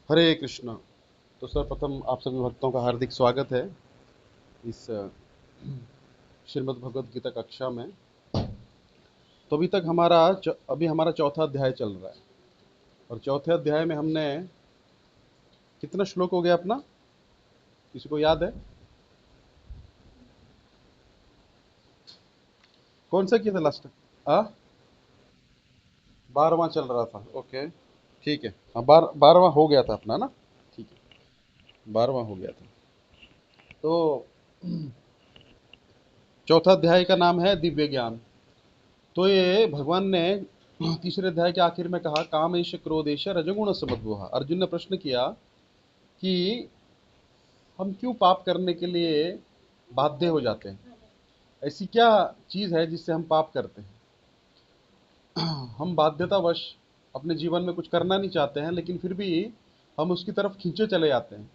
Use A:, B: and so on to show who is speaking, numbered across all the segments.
A: हरे कृष्णा। तो सर्वप्रथम आप सभी भक्तों का हार्दिक स्वागत है इस श्रीमद् भगवद गीता कक्षा में। तो अभी तक अभी हमारा चौथा अध्याय चल रहा है और चौथे अध्याय में हमने कितना श्लोक हो गया अपना, किसी को याद है? कौन सा किया था लास्ट? आ 12वां चल रहा था। ओके, ठीक है। हाँ, 12वां हो गया था अपना ना। ठीक है, 12वां हो गया था। तो चौथा अध्याय का नाम है दिव्य ज्ञान। तो ये भगवान ने तीसरे अध्याय के आखिर में कहा, कामेश क्रोधेश रजोगुण समद्भुः। अर्जुन ने प्रश्न किया कि हम क्यों पाप करने के लिए बाध्य हो जाते हैं? ऐसी क्या चीज है जिससे हम पाप करते हैं? हम बाध्यतावश अपने जीवन में कुछ करना नहीं चाहते हैं, लेकिन फिर भी हम उसकी तरफ खींचे चले जाते हैं।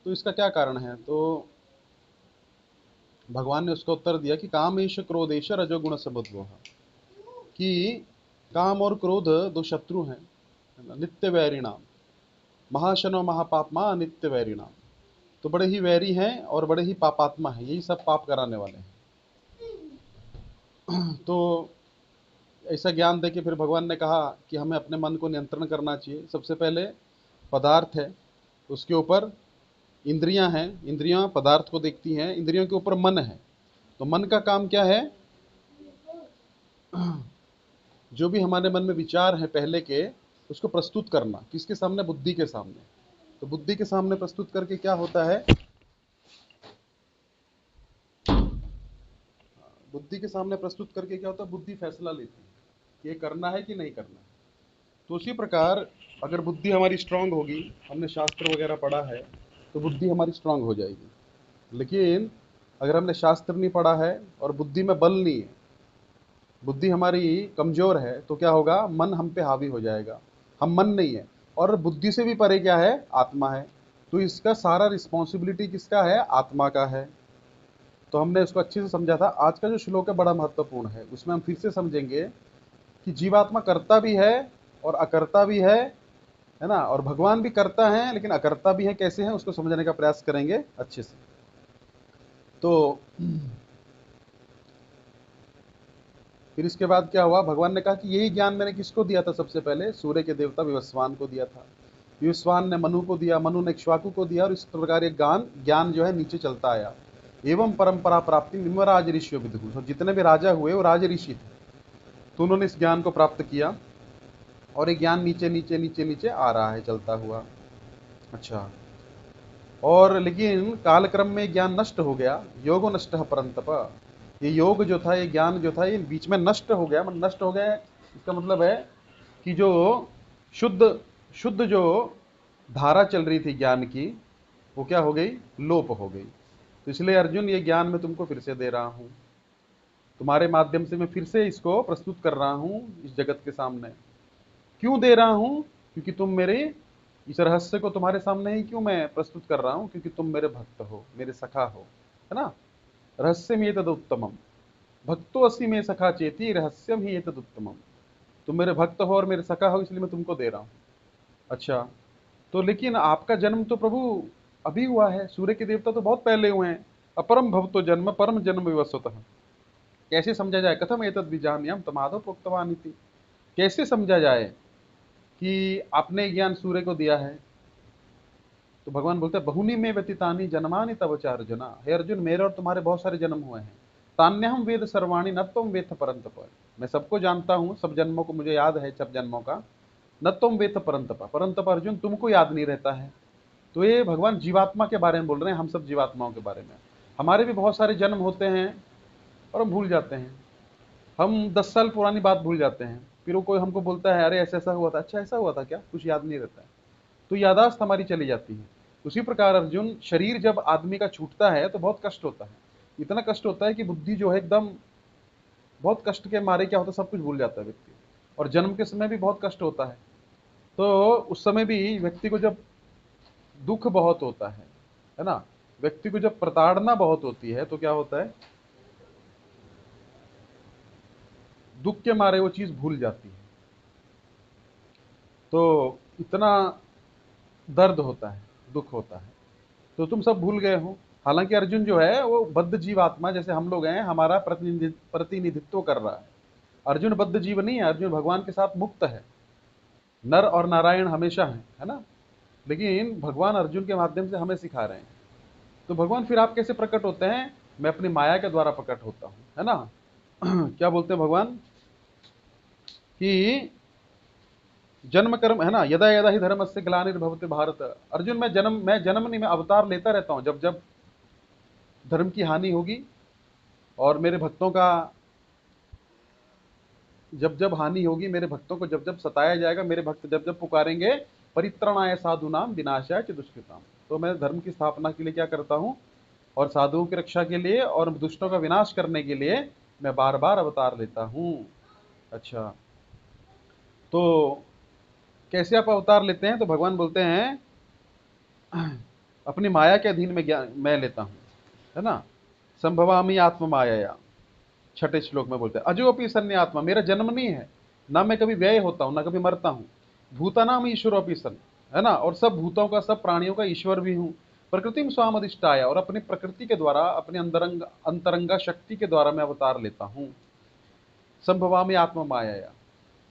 A: तो इसका क्या कारण है? तो भगवान ने उसका उत्तर दिया कि कामेश क्रोधेश रजोगुण समद्भुः, कि काम और क्रोध दो शत्रु हैं, है ना? नित्य वैरिणाम महाशनो महापापमा नित्य वैरिणाम। तो बड़े ही वैरी हैं और बड़े ही पापात्मा हैं, यही सब पाप कराने वाले हैं। तो ऐसा ज्ञान देके फिर भगवान ने कहा कि हमें अपने मन को नियंत्रण करना चाहिए। सबसे पहले पदार्थ है, उसके ऊपर इंद्रियां हैं, इंद्रियां पदार्थ को देखती हैं, इंद्रियों के ऊपर मन है। तो मन का काम क्या है? जो भी हमारे मन में विचार है पहले के, उसको प्रस्तुत करना। किसके सामने? बुद्धि के सामने। तो बुद्धि के सामने प्रस्तुत करके क्या होता है? बुद्धि के सामने प्रस्तुत करके क्या होता है? बुद्धि फैसला लेती है कि ये करना है कि नहीं करना है। तो उसी प्रकार अगर बुद्धि हमारी स्ट्रांग होगी, हमने शास्त्र वगैरह पढ़ा है, तो बुद्धि हमारी स्ट्रांग हो जाएगी। लेकिन अगर हमने शास्त्र नहीं पढ़ा है और बुद्धि में बल नहीं है, बुद्धि हमारी कमजोर है, तो क्या होगा? मन हम पे हावी हो जाएगा। हम मन नहीं है, और बुद्धि से भी परे क्या है? आत्मा है। तो इसका सारा रिस्पॉन्सिबिलिटी किसका है? आत्मा का है। तो हमने इसको अच्छे से समझा था। आज का जो श्लोक है बड़ा महत्वपूर्ण है, उसमें हम फिर से समझेंगे कि जीवात्मा करता भी है और अकर्ता भी है ना? और भगवान भी करता है लेकिन अकर्ता भी है। कैसे है उसको समझने का प्रयास करेंगे अच्छे से। तो फिर इसके बाद क्या हुआ? भगवान ने कहा कि यही ज्ञान मैंने किसको दिया था? सबसे पहले सूर्य के देवता विवस्वान को दिया था। विवस्वान ने मनु को दिया, मनु ने इक्ष्वाकु को दिया, और इस प्रकार ये ज्ञान ज्ञान जो है नीचे चलता आया। एवं परंपरा प्राप्ति निम्न ऋषि विदुः। तो जितने भी राजा हुए वो राज ऋषि थे, तो उन्होंने इस ज्ञान को प्राप्त किया, और ये ज्ञान नीचे नीचे नीचे नीचे आ रहा है चलता हुआ। अच्छा, और लेकिन कालक्रम में ज्ञान नष्ट हो गया। योगो नष्ट परंतप। ये योग जो था, ये ज्ञान जो था, ये बीच में नष्ट हो गया। मतलब नष्ट हो गया, इसका मतलब है कि जो शुद्ध शुद्ध जो धारा चल रही थी ज्ञान की, वो क्या हो गई? लोप हो गई। तो इसलिए अर्जुन, ये ज्ञान मैं तुमको फिर से दे रहा हूं, तुम्हारे माध्यम से मैं फिर से इसको प्रस्तुत कर रहा हूं इस जगत के सामने। क्यों दे रहा हूं? क्योंकि तुम मेरे इस रहस्य को तुम्हारे सामने ही क्यों मैं प्रस्तुत कर रहा हूं? क्योंकि तुम मेरे भक्त हो, मेरे सखा हो, है ना? रहस्यम ये तद उत्तमम, भक्तो अस्मि में सखा चेती, रहस्यम ही ये तद उत्तमम। तुम मेरे भक्त हो और मेरे सखा हो, इसलिए मैं तुमको दे रहा हूं। अच्छा, तो लेकिन आपका जन्म तो प्रभु अभी हुआ है, सूर्य के देवता तो बहुत पहले हुए हैं। अपरम भवतो जन्म परम जन्म विवस्वतः। कैसे समझा जाए? कथम एतद् विजानीयाम तमादो प्रोक्तवान इति। कैसे समझा जाए कि आपने ज्ञान सूर्य को दिया है? तो भगवान बोलते हैं, बहुनी में व्यतीतानि जन्मानि तव च अर्जुना। हे अर्जुन, मेरे और तुम्हारे बहुत सारे जन्म हुए हैं। तान्यहम वेद सर्वाणि न त्वं वेत्थ परन्तप। मैं सबको जानता हूँ, सब जन्मों को मुझे याद है, सब जन्मों का। न त्वं वेत्थ परन्तप, परन्तप अर्जुन तुमको याद नहीं रहता है। तो ये भगवान जीवात्मा के बारे में बोल रहे हैं, हम सब जीवात्माओं के बारे में। हमारे भी बहुत सारे जन्म होते हैं और हम भूल जाते हैं। हम 10 साल पुरानी बात भूल जाते हैं, फिर वो कोई हमको बोलता है, अरे ऐसा ऐसा हुआ था। अच्छा, ऐसा हुआ था क्या? कुछ याद नहीं रहता है। तो यादाश्त हमारी चली जाती है। उसी प्रकार अर्जुन, शरीर जब आदमी का छूटता है तो बहुत कष्ट होता है। इतना कष्ट होता है कि बुद्धि जो है एकदम, बहुत कष्ट के मारे क्या होता है, सब कुछ भूल जाता है व्यक्ति। और जन्म के समय भी बहुत कष्ट होता है। तो उस समय भी व्यक्ति को जब दुख बहुत होता है ना? व्यक्ति को जब प्रताड़ना बहुत होती है, तो क्या होता है? दुख के मारे वो चीज भूल जाती है। तो इतना दर्द होता है, दुख होता है, तो तुम सब भूल गए हो। हालांकि अर्जुन जो है वो बद्ध जीवात्मा जैसे हम लोग हैं, हमारा प्रतिनिधित्व कर रहा है। अर्जुन बद्ध जीव नहीं है, अर्जुन भगवान के साथ मुक्त है, नर और नारायण हमेशा है ना। लेकिन भगवान अर्जुन के माध्यम से हमें सिखा रहे हैं। तो भगवान फिर आप कैसे प्रकट होते हैं? मैं अपनी माया के द्वारा प्रकट होता हूं, है ना। क्या बोलते हैं भगवान कि जन्म कर्म, है ना, यदा यदा ही धर्मस्य ग्लानिर्भवते भारत। अर्जुन मैं जन्म नहीं, मैं अवतार लेता रहता हूं। जब जब धर्म की हानि होगी और मेरे भक्तों का जब जब हानि होगी, मेरे भक्तों को जब जब सताया जाएगा, मेरे भक्त जब जब पुकारेंगे परित्रणाय साधुनाम विनाशाय च दुष्कृताम, तो मैं धर्म की स्थापना के लिए क्या करता हूं, और साधुओं की रक्षा के लिए और दुष्टों का विनाश करने के लिए मैं बार बार अवतार लेता हूं। अच्छा, तो कैसे आप अवतार लेते हैं? तो भगवान बोलते हैं अपनी माया के अधीन में ज्ञान मैं लेता हूं, है ना। संभवामी आत्म माया, छठे श्लोक में बोलते हैं अजोपि सन्य आत्मा, मेरा जन्म नहीं है, ना मैं कभी व्यय होता हूं, ना कभी मरता हूं। भूतानाम ईश्वर अपि सन, है ना, और सब भूतों का, सब प्राणियों का ईश्वर भी हूं। प्रकृति में स्वाम अधिष्ठाय, और अपनी प्रकृति के द्वारा, अपने अंतरंगा शक्ति के द्वारा मैं अवतार लेता हूं। संभवामी आत्मा माया,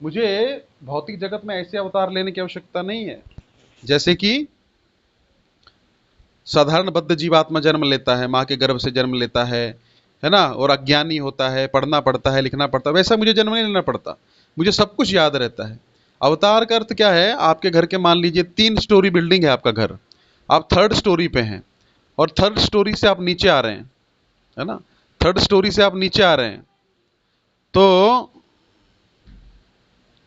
A: मुझे भौतिक जगत में ऐसे अवतार लेने की आवश्यकता नहीं है जैसे कि साधारण बद्ध जीवात्मा जन्म लेता है, माँ के गर्भ से जन्म लेता है ना, और अज्ञानी होता है, पढ़ना पड़ता है, लिखना पड़ता है। वैसा मुझे जन्म नहीं लेना पड़ता, मुझे सब कुछ याद रहता है। अवतार का अर्थ क्या है? आपके घर के, मान लीजिए 3 स्टोरी बिल्डिंग है आपका घर, आप 3rd स्टोरी पे हैं, और 3rd स्टोरी से आप नीचे आ रहे हैं, है ना, 3rd स्टोरी से आप नीचे आ रहे हैं, तो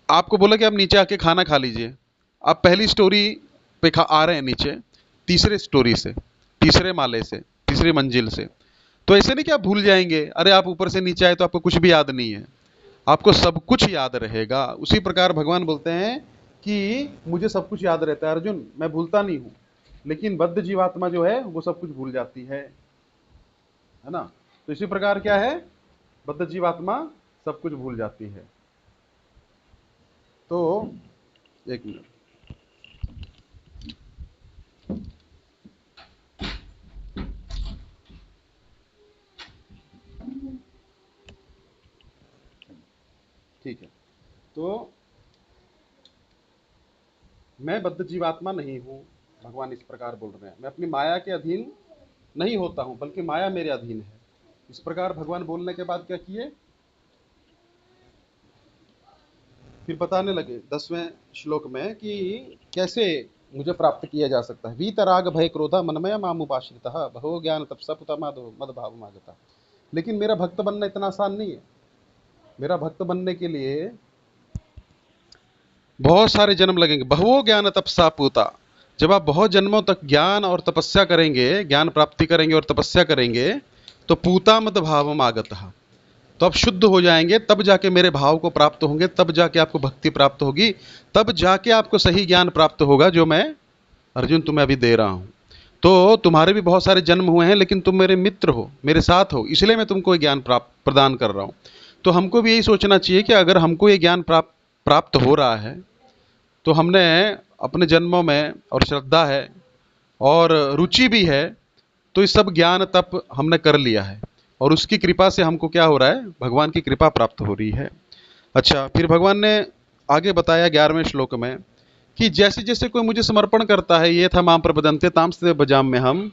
A: आपको बोला कि आप नीचे आके खाना खा लीजिए। आप पहली स्टोरी पे आ रहे हैं नीचे, तीसरे स्टोरी से, तीसरे माले से, तीसरी मंजिल से। तो ऐसे नहीं कि आप भूल जाएंगे, अरे आप ऊपर से नीचे आए तो आपको कुछ भी याद नहीं है, आपको सब कुछ याद रहेगा। उसी प्रकार भगवान बोलते हैं कि मुझे सब कुछ याद रहता है अर्जुन, मैं भूलता नहीं हूं। लेकिन बद्ध जीवात्मा जो है वो सब कुछ भूल जाती है ना। तो इसी प्रकार क्या है, बद्ध जीवात्मा सब कुछ भूल जाती है। तो एक मिनट, ठीक है। तो मैं बद्ध जीवात्मा नहीं हूं, भगवान इस प्रकार बोल रहे हैं। मैं अपनी माया के अधीन नहीं होता हूं, बल्कि माया मेरे अधीन है। इस प्रकार भगवान बोलने के बाद क्या किए, फिर बताने लगे 10वें श्लोक में कि कैसे मुझे प्राप्त किया जा सकता है। वीतराग भय क्रोधा मनमय मामुपाश्रित भगो ज्ञान तपसा पुता मद भाव मागता। लेकिन मेरा भक्त बनना इतना आसान नहीं है। मेरा भक्त बनने के लिए बहुत सारे जन्म लगेंगे। बहुओ ज्ञान तपसा पूता, जब आप बहुत जन्मों तक ज्ञान और तपस्या करेंगे, ज्ञान प्राप्ति करेंगे और तपस्या करेंगे, तो पूता मद भावम आगतः, तो आप शुद्ध हो जाएंगे, तब जाके मेरे भाव को प्राप्त होंगे, तब जाके आपको भक्ति प्राप्त होगी, तब जाके आपको सही ज्ञान प्राप्त होगा, जो मैं अर्जुन तुम्हें अभी दे रहा हूं। तो तुम्हारे भी बहुत सारे जन्म हुए हैं, लेकिन तुम मेरे मित्र हो, मेरे साथ हो, इसलिए मैं तुमको ज्ञान प्रदान कर रहा हूं। तो हमको भी यही सोचना चाहिए कि अगर हमको ये ज्ञान प्राप्त हो रहा है, तो हमने अपने जन्मों में, और श्रद्धा है और रुचि भी है, तो ये सब ज्ञान तप हमने कर लिया है, और उसकी कृपा से हमको क्या हो रहा है, भगवान की कृपा प्राप्त हो रही है। अच्छा, फिर भगवान ने आगे बताया 11वें श्लोक में कि जैसे जैसे कोई मुझे समर्पण करता है, ये था माम प्रबदंते तामस्ते बजाम में हम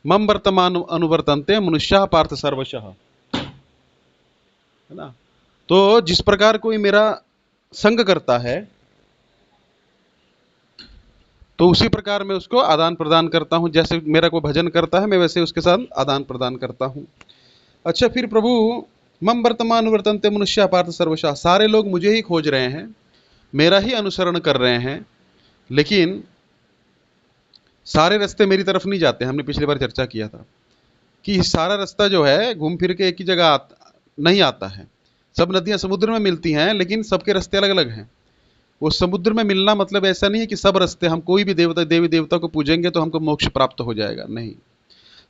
A: मम वर्तमान अनुवर्तनते मनुष्य पार्थ सर्वशः, है ना। तो जिस प्रकार कोई मेरा संग करता है, तो उसी प्रकार मैं उसको आदान प्रदान करता हूं। जैसे मेरा कोई भजन करता है, मैं वैसे उसके साथ आदान प्रदान करता हूं। अच्छा, फिर प्रभु मम वर्तमान वर्तनते मनुष्य पार्थ सर्वशः, सारे लोग मुझे ही खोज रहे हैं, मेरा ही अनुसरण कर रहे हैं, लेकिन सारे रास्ते मेरी तरफ नहीं जाते। हमने पिछली बार चर्चा किया था कि सारा रास्ता जो है घूम फिर के एक ही जगह नहीं आता है। सब नदियां समुद्र में मिलती हैं, लेकिन सबके रास्ते अलग अलग हैं। वो समुद्र में मिलना मतलब ऐसा नहीं है कि सब रास्ते, हम कोई भी देवता देवी देवता को पूजेंगे तो हमको मोक्ष प्राप्त हो जाएगा, नहीं।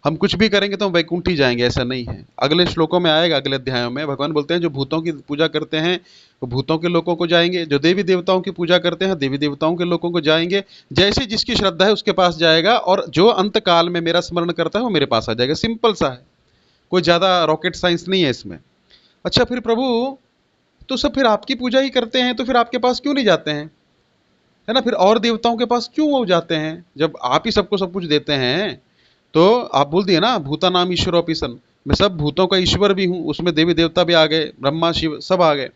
A: हम कुछ भी करेंगे तो हम वैकुंठ ही जाएंगे, ऐसा नहीं है। अगले श्लोकों में आएगा, अगले अध्यायों में भगवान बोलते हैं जो भूतों की पूजा करते हैं वो भूतों के लोकों को जाएंगे, जो देवी देवताओं की पूजा करते हैं देवी देवताओं के लोकों को जाएंगे। जैसे जिसकी श्रद्धा है उसके पास जाएगा, और जो अंत काल में मेरा स्मरण करता है वो मेरे पास आ जाएगा। सिंपल सा है, कोई ज़्यादा रॉकेट साइंस नहीं है इसमें। अच्छा फिर प्रभु, तो सब फिर आपकी पूजा ही करते हैं तो फिर आपके पास क्यों नहीं जाते हैं, है ना? फिर और देवताओं के पास क्यों वो जाते हैं जब आप ही सबको सब कुछ देते हैं? तो आप बोल दिए ना, भूता नाम ईश्वरोपिसन, मैं सब भूतों का ईश्वर भी हूँ, उसमें देवी देवता भी आ गए, ब्रह्मा शिव सब आ गए।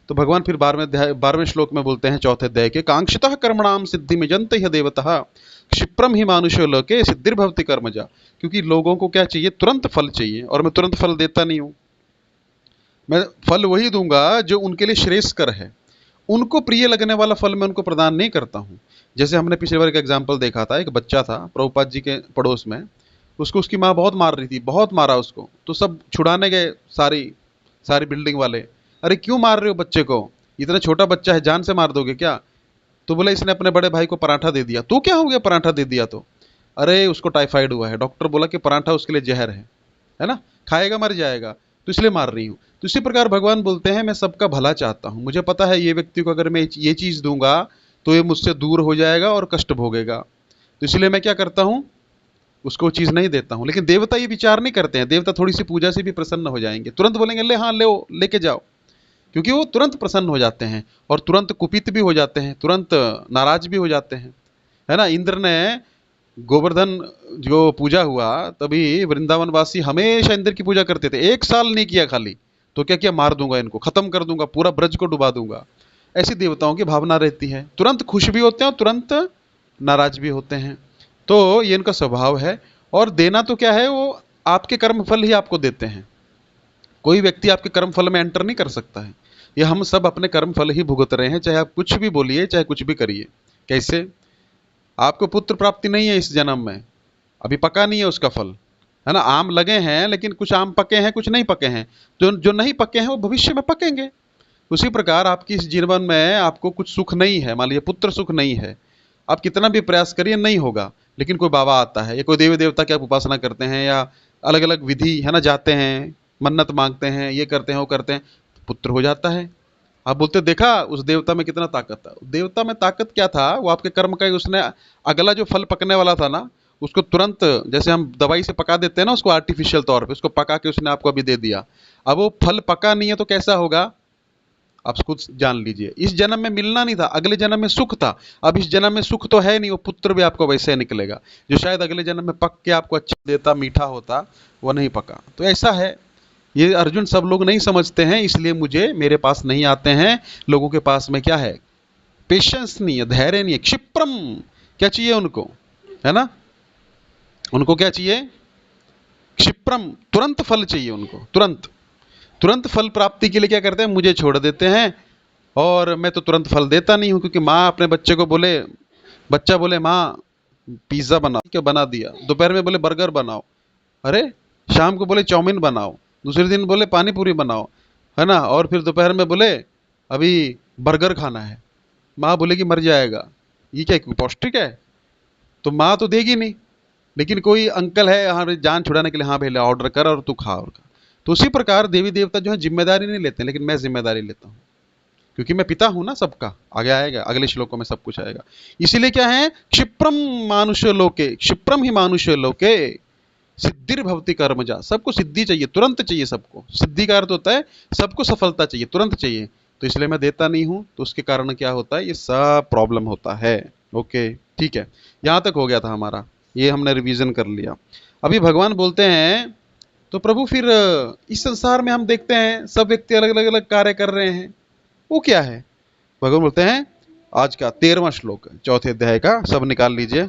A: तो भगवान फिर 12वें श्लोक में बोलते हैं चौथे अध्याय के, कांक्षितः कर्मणाम सिद्धि में जंत ह्य देवतः क्षिप्रम ही मानुष्य लोके सिद्धिर्भवति कर्मजा। क्योंकि लोगों को क्या चाहिए? तुरंत फल चाहिए, और मैं तुरंत फल देता नहीं हूँ। मैं फल वही दूंगा जो उनके लिए श्रेयस्कर है, उनको प्रिय लगने वाला फल मैं उनको प्रदान नहीं करता हूँ। जैसे हमने पिछले बार एक एग्जाम्पल देखा था, एक बच्चा था प्रभुपाद जी के पड़ोस में, उसको उसकी माँ बहुत मार रही थी, बहुत मारा उसको, तो सब छुड़ाने गए सारी सारी बिल्डिंग वाले। अरे क्यों मार रहे हो बच्चे को, इतना छोटा बच्चा है, जान से मार दोगे क्या? तो बोला इसने अपने बड़े भाई को पराठा दे दिया। तो क्या हो गया पराठा दे दिया तो? अरे उसको टाइफाइड हुआ है, डॉक्टर बोला कि पराठा उसके लिए जहर है ना, खाएगा मर जाएगा, तो इसलिए मार रही हूँ। तो इसी प्रकार भगवान बोलते हैं मैं सबका भला चाहता हूँ, मुझे पता है ये व्यक्ति को अगर मैं ये चीज़ दूंगा तो ये मुझसे दूर हो जाएगा और कष्ट भोगेगा, तो इसलिए मैं क्या करता हूँ, उसको चीज़ नहीं देता हूँ। लेकिन देवता ये विचार नहीं करते हैं, देवता थोड़ी सी पूजा से भी प्रसन्न हो जाएंगे, तुरंत बोलेंगे ले हाँ ले लेके जाओ, क्योंकि वो तुरंत प्रसन्न हो जाते हैं और तुरंत कुपित भी हो जाते हैं, तुरंत नाराज भी हो जाते हैं, है ना? इंद्र ने गोवर्धन जो पूजा हुआ तभी वृंदावन वासी हमेशा इंद्र की पूजा करते थे, 1 साल नहीं किया खाली, तो क्या किया, मार दूंगा इनको, खत्म कर दूंगा, पूरा ब्रज को डुबा दूंगा। ऐसी देवताओं की भावना रहती है, तुरंत खुश भी होते हैं और तुरंत नाराज भी होते हैं। तो ये इनका स्वभाव है। और देना तो क्या है, वो आपके कर्म फल ही आपको देते हैं, कोई व्यक्ति आपके कर्म फल में एंटर नहीं कर सकता है। ये हम सब अपने कर्म फल ही भुगत रहे हैं, चाहे आप कुछ भी बोलिए, चाहे कुछ भी करिए। कैसे? आपको पुत्र प्राप्ति नहीं है इस जन्म में, अभी पका नहीं है उसका फल, है ना? आम लगे हैं लेकिन कुछ आम पके हैं, कुछ नहीं पके हैं, जो जो नहीं पके हैं वो भविष्य में पकेंगे। उसी प्रकार आपकी इस जीवन में आपको कुछ सुख नहीं है, मान लीजिए पुत्र सुख नहीं है, आप कितना भी प्रयास करिए नहीं होगा। लेकिन कोई बाबा आता है या कोई देवी देवता की आप उपासना करते हैं या अलग अलग विधि, है ना, जाते हैं, मन्नत मांगते हैं, ये करते हैं वो करते हैं, तो पुत्र हो जाता है। आप बोलते देखा उस देवता में कितना ताकत था। देवता में ताकत क्या था, वो आपके कर्म का ही, उसने अगला जो फल पकने वाला था ना, उसको तुरंत, जैसे हम दवाई से पका देते हैं ना उसको आर्टिफिशियल तौर पे, उसको पका के उसने आपको अभी दे दिया। अब वो फल पका नहीं है तो कैसा होगा, आप खुद जान लीजिए। इस जन्म में मिलना नहीं था, अगले जन्म में सुख था, अब इस जन्म में सुख तो है नहीं, वो पुत्र भी आपको वैसे निकलेगा जो शायद अगले जन्म में पक के आपको अच्छा देता, मीठा होता, वो नहीं पका। तो ऐसा है, ये अर्जुन सब लोग नहीं समझते हैं, इसलिए मुझे मेरे पास नहीं आते हैं। लोगों के पास में क्या है, पेशेंस नहीं है, धैर्य नहीं है, क्षिप्रम क्या चाहिए उनको, है ना? उनको क्या चाहिए? क्षिप्रम, तुरंत फल चाहिए उनको, तुरंत। तुरंत फल प्राप्ति के लिए क्या करते हैं, मुझे छोड़ देते हैं, और मैं तो तुरंत फल देता नहीं हूं। क्योंकि माँ अपने बच्चे को बोले, बच्चा बोले माँ पिज्जा बनाओ, क्या बना दिया, दोपहर में बोले बर्गर बनाओ, अरे शाम को बोले चाउमीन बनाओ, दूसरे दिन बोले पानी पूरी बनाओ, है ना, और फिर दोपहर में बोले अभी बर्गर खाना है। माँ बोलेगी मर जाएगा, ये क्या पौष्टिक है? तो माँ तो देगी नहीं, लेकिन कोई अंकल है हाँ जान छुड़ाने के लिए, हाँ भैया ऑर्डर कर और तू खा और खा। तो उसी प्रकार देवी देवता जो है जिम्मेदारी नहीं लेते, लेकिन मैं जिम्मेदारी लेता हूँ, क्योंकि मैं पिता हूं ना सबका। आगे आएगा, अगले श्लोकों में सब कुछ आएगा। इसीलिए क्या है, क्षिप्रम मानुष्य लोके, क्षिप्रम ही मानुष्य लोके सिद्धिर्भवति कर्मजा। सबको सिद्धि चाहिए, तुरंत चाहिए सबको। सिद्धि का अर्थ होता है सबको सफलता चाहिए, तुरंत चाहिए, तो इसलिए मैं देता नहीं हूं, तो उसके कारण क्या होता है, ये सब प्रॉब्लम होता है। ओके ठीक है, यहां तक हो गया था हमारा, ये हमने रिवीजन कर लिया। अभी भगवान बोलते हैं तो प्रभु फिर इस संसार में हम देखते हैं सब व्यक्ति अलग अलग अलग कार्य कर रहे हैं, वो क्या है? भगवान बोलते हैं, आज का 13वां श्लोक चौथे अध्याय का, सब निकाल लीजिए।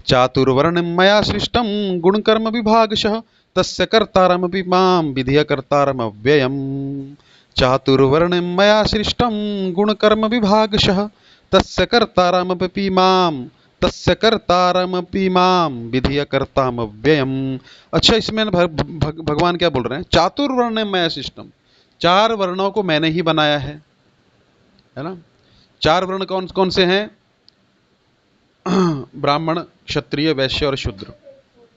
A: चातुर्वर्ण्यं मया सृष्टं गुणकर्म विभागशः तस्य कर्तारमपि मां विधिय कर्तारमव्ययम्। चातुर्वर्ण्यं मया सृष्टं गुणकर्म विभागशः तस्य कर्तारमपि मां विधिय कर्तामव्ययम्। अच्छा, इसमें भगवान क्या बोल रहे हैं? चातुर्वर्ण्यं मया सृष्टं, 4 वर्णों को मैंने ही बनाया है ना? 4 वर्ण कौन कौन से हैं? ब्राह्मण, क्षत्रिय, वैश्य और शूद्र,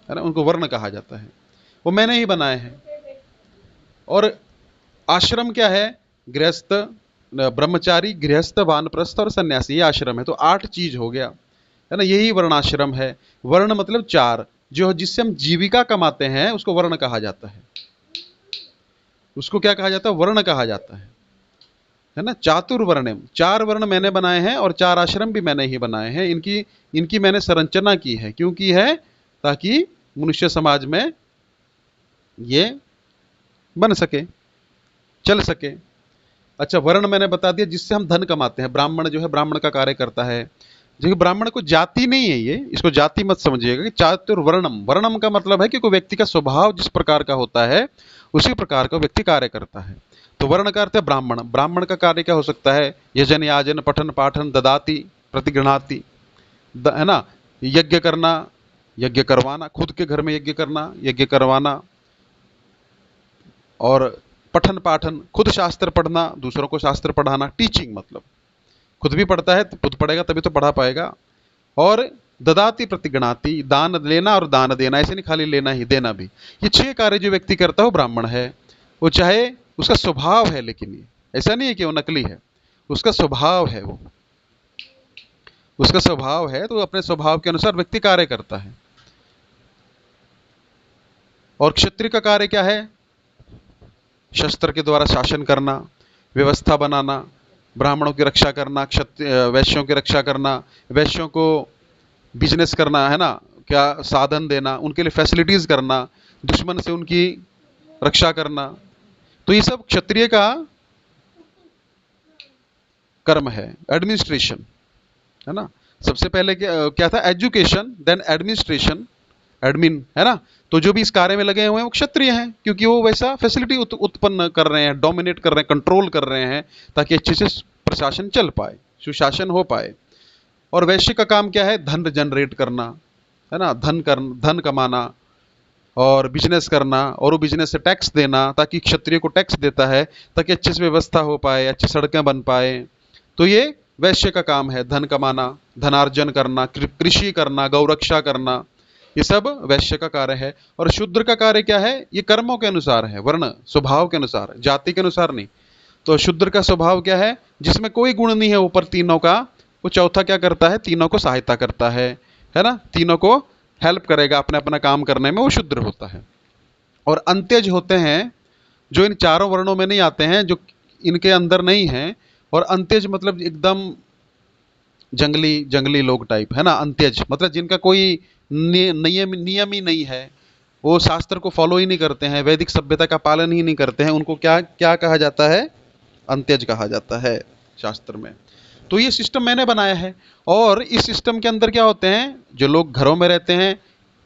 A: है ना, उनको वर्ण कहा जाता है, वो मैंने ही बनाए हैं। और आश्रम क्या है? गृहस्थ, ब्रह्मचारी, गृहस्थ, वानप्रस्थ और सन्यासी, ये आश्रम है। तो 8 चीज हो गया, है ना, यही वर्णाश्रम है। वर्ण मतलब 4, जो जिससे हम जीविका कमाते हैं उसको वर्ण कहा जाता है। उसको क्या कहा जाता है? वर्ण कहा जाता है ना। चातुर्वर्ण्यम, 4 वर्ण मैंने बनाए हैं और 4 आश्रम भी मैंने ही बनाए हैं। इनकी मैंने संरचना की है। क्यों की है? ताकि मनुष्य समाज में ये बन सके, चल सके। अच्छा, वर्ण मैंने बता दिया जिससे हम धन कमाते हैं। ब्राह्मण जो है, ब्राह्मण का कार्य करता है। जो ब्राह्मण को जाति नहीं है, ये इसको जाति मत समझिएगा। कि चातुर्वर्णम, वर्णम का मतलब है कि कोई व्यक्ति का स्वभाव जिस प्रकार का होता है उसी प्रकार का व्यक्ति कार्य करता है। तो वर्ण का अर्थ है ब्राह्मण। ब्राह्मण का कार्य क्या हो सकता है? यजन, याजन, पठन, पाठन, ददाति, प्रतिगृणाति, है ना, यज्ञ करना, यज्ञ करवाना, खुद के घर में यज्ञ करना, यज्ञ करवाना, और पठन पाठन, खुद शास्त्र पढ़ना, दूसरों को शास्त्र पढ़ाना। टीचिंग मतलब खुद भी पढ़ता है, खुद पढ़ेगा तभी तो पढ़ा पाएगा। और ददाति, प्रतिगृणाति, दान लेना और दान देना। ऐसे नहीं खाली लेना ही, देना भी। ये 6 कार्य जो व्यक्ति करता है वो ब्राह्मण है। वो चाहे उसका स्वभाव है, लेकिन ये ऐसा नहीं है कि वो नकली है, उसका स्वभाव है, वो उसका स्वभाव है, तो अपने स्वभाव के अनुसार व्यक्ति कार्य करता है। और क्षत्रिय का कार्य क्या है? शस्त्र के द्वारा शासन करना, व्यवस्था बनाना, ब्राह्मणों की रक्षा करना, वैश्यों की रक्षा करना, वैश्यों को बिजनेस करना, है ना, क्या साधन देना, उनके लिए फैसिलिटीज करना, दुश्मन से उनकी रक्षा करना। तो ये सब क्षत्रिय का कर्म है। एडमिनिस्ट्रेशन, है ना। सबसे पहले क्या था? एजुकेशन, देन एडमिनिस्ट्रेशन, एडमिन, है ना। तो जो भी इस कार्य में लगे हुए हैं वो क्षत्रिय हैं, क्योंकि वो वैसा फैसिलिटी उत्पन्न कर रहे हैं, डोमिनेट कर रहे हैं, कंट्रोल कर रहे हैं, ताकि अच्छे से प्रशासन चल पाए, सुशासन हो पाए। और वैश्य का काम क्या है? धन जनरेट करना, है ना, धन कमाना और बिजनेस करना, और वो बिजनेस से टैक्स देना, ताकि क्षत्रिय को टैक्स देता है ताकि अच्छे से व्यवस्था हो पाए, अच्छी सड़कें बन पाए। तो ये वैश्य का काम है, धन कमाना, धनार्जन करना, कृषि करना, गौरक्षा करना, ये सब वैश्य का कार्य है। और शूद्र का कार्य क्या है? ये कर्मों के अनुसार है, वर्ण स्वभाव के अनुसार, जाति के अनुसार नहीं। तो शूद्र का स्वभाव क्या है? जिसमें कोई गुण नहीं है ऊपर तीनों का, वो चौथा क्या करता है? तीनों को सहायता करता है ना, तीनों को हेल्प करेगा अपना अपना काम करने में, वो शूद्र होता है। और अंत्यज होते हैं जो इन चारों वर्णों में नहीं आते हैं, जो इनके अंदर नहीं है। और अंत्यज मतलब एकदम जंगली जंगली लोग टाइप, है ना। अंत्यज मतलब जिनका कोई नियम ही नहीं है, वो शास्त्र को फॉलो ही नहीं करते हैं, वैदिक सभ्यता का पालन ही नहीं करते हैं, उनको क्या क्या कहा जाता है? अंत्यज कहा जाता है शास्त्र में। तो ये सिस्टम मैंने बनाया है। और इस सिस्टम के अंदर क्या होते हैं? जो लोग घरों में रहते हैं,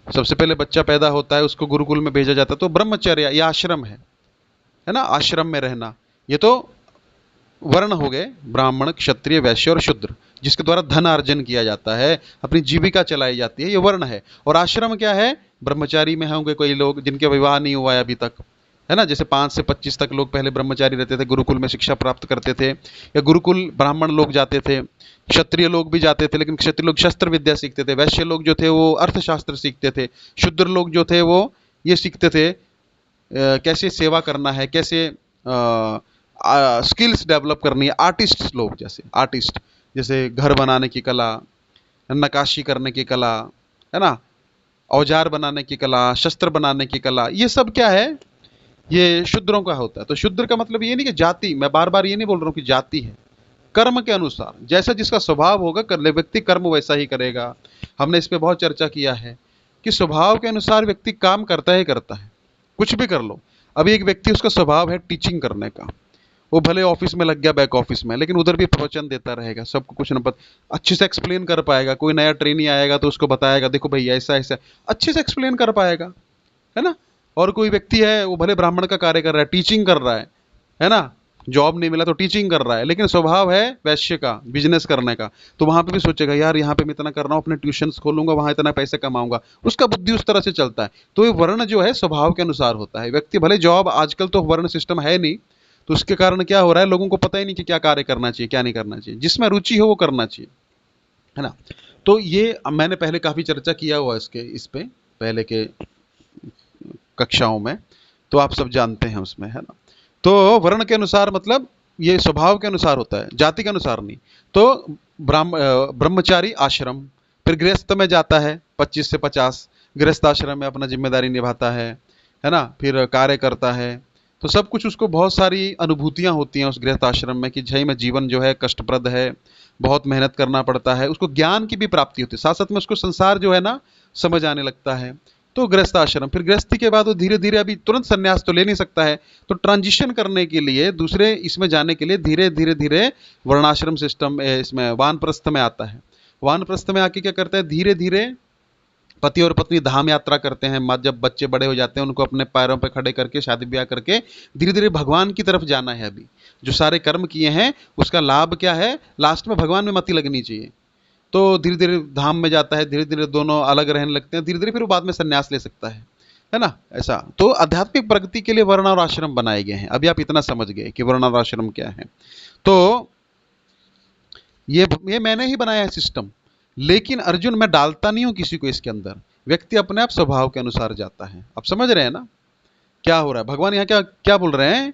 A: सबसे पहले बच्चा पैदा होता है, उसको गुरुकुल में भेजा जाता है, तो ब्रह्मचर्य ये आश्रम है ना, आश्रम में रहना। ये तो वर्ण हो गए, ब्राह्मण, क्षत्रिय, वैश्य और शूद्र, जिसके द्वारा धन अर्जन किया जाता है, अपनी जीविका चलाई जाती है, ये वर्ण है। और आश्रम क्या है? ब्रह्मचारी में होंगे कोई लोग जिनके विवाह नहीं हुआ है अभी तक, है ना। जैसे 5 से 25 तक लोग पहले ब्रह्मचारी रहते थे, गुरुकुल में शिक्षा प्राप्त करते थे, या गुरुकुल ब्राह्मण लोग जाते थे, क्षत्रिय लोग भी जाते थे, लेकिन क्षत्रिय लोग शस्त्र विद्या सीखते थे, वैश्य लोग जो थे वो अर्थशास्त्र सीखते थे, शूद्र लोग जो थे वो ये सीखते थे कैसे सेवा करना है, कैसे स्किल्स डेवलप करनी है। आर्टिस्ट लोग, जैसे घर बनाने की कला, नक्काशी करने की कला, है ना, औजार बनाने की कला, शस्त्र बनाने की कला, ये सब क्या है? ये शूद्रों का होता है। तो शूद्र का मतलब ये नहीं कि जाति, मैं बार बार ये नहीं बोल रहा हूं कि जाति है, कर्म के अनुसार जैसा जिसका स्वभाव होगा, व्यक्ति कर्म वैसा ही करेगा। हमने इस पे बहुत चर्चा किया है कि स्वभाव के अनुसार व्यक्ति काम करता ही करता है, कुछ भी कर लो। अभी एक व्यक्ति, उसका स्वभाव है टीचिंग करने का, वो भले ऑफिस में लग गया, बैक ऑफिस में, लेकिन उधर भी प्रवचन देता रहेगा, सबको कुछ न पता, अच्छे से एक्सप्लेन कर पाएगा। कोई नया ट्रेनी आएगा तो उसको बताएगा, देखो भैया ऐसा ऐसा, अच्छे से एक्सप्लेन कर पाएगा, है ना। और कोई व्यक्ति है, वो भले ब्राह्मण का कार्य कर रहा है, टीचिंग कर रहा है ना, जॉब नहीं मिला तो टीचिंग कर रहा है, लेकिन स्वभाव है वैश्य का, बिजनेस करने का, तो वहां पे भी सोचेगा यार यहाँ पे मैं इतना कर रहा हूँ, अपने ट्यूशंस खोलूंगा, वहां इतना पैसे कमाऊंगा, उसका बुद्धि उस तरह से चलता है। तो ये वर्ण जो है स्वभाव के अनुसार होता है। व्यक्ति भले जॉब, आजकल तो वर्ण सिस्टम है नहीं, तो उसके कारण क्या हो रहा है, लोगों को पता ही नहीं कि क्या कार्य करना चाहिए, क्या नहीं करना चाहिए, जिसमें रुचि हो वो करना चाहिए, है ना। तो ये मैंने पहले काफी चर्चा किया हुआ इसके, इस पे पहले के कक्षाओं में, तो आप सब जानते हैं उसमें, है ना। तो वर्ण के अनुसार मतलब ये स्वभाव के अनुसार होता है, जाति के अनुसार नहीं। तो ब्रह्मचारी आश्रम, फिर गृहस्थ में जाता है 25 से 50, गृहस्थ आश्रम में अपना जिम्मेदारी निभाता है ना, फिर कार्य करता है। तो सब कुछ उसको बहुत सारी अनुभूतियां होती हैं उस गृहस्थ आश्रम में कि झई में जीवन जो है कष्टप्रद है, बहुत मेहनत करना पड़ता है, उसको ज्ञान की भी प्राप्ति होती है, साथ साथ में उसको संसार जो है ना समझ आने लगता है। तो गृहस्थ आश्रम, फिर गृहस्थी के बाद वो धीरे धीरे, अभी तुरंत संन्यास तो ले नहीं सकता है, तो ट्रांजिशन करने के लिए दूसरे इसमें जाने के लिए धीरे धीरे धीरे वर्णाश्रम सिस्टम इसमें वानप्रस्थ में आता है। वानप्रस्थ में आके क्या करता है, धीरे धीरे पति और पत्नी धाम यात्रा करते हैं। जब बच्चे बड़े हो जाते हैं उनको अपने पैरों पर खड़े करके शादी ब्याह करके धीरे धीरे भगवान की तरफ जाना है। अभी जो सारे कर्म किए हैं उसका लाभ क्या है, लास्ट में भगवान में मति लगनी चाहिए। तो धीरे धीरे धाम में जाता है, धीरे धीरे दोनों अलग रहने लगते हैं, धीरे धीरे फिर वो बाद में संन्यास ले सकता है ना। ऐसा तो आध्यात्मिक प्रगति के लिए वर्ण और आश्रम बनाए गए हैं। अभी आप इतना समझ गए कि वर्ण और आश्रम क्या है। तो ये मैंने ही बनाया है सिस्टम, लेकिन अर्जुन मैं डालता नहीं हूं किसी को इसके अंदर, व्यक्ति अपने आप स्वभाव के अनुसार जाता है। आप समझ रहे हैं ना क्या हो रहा है। भगवान यहाँ क्या क्या बोल रहे हैं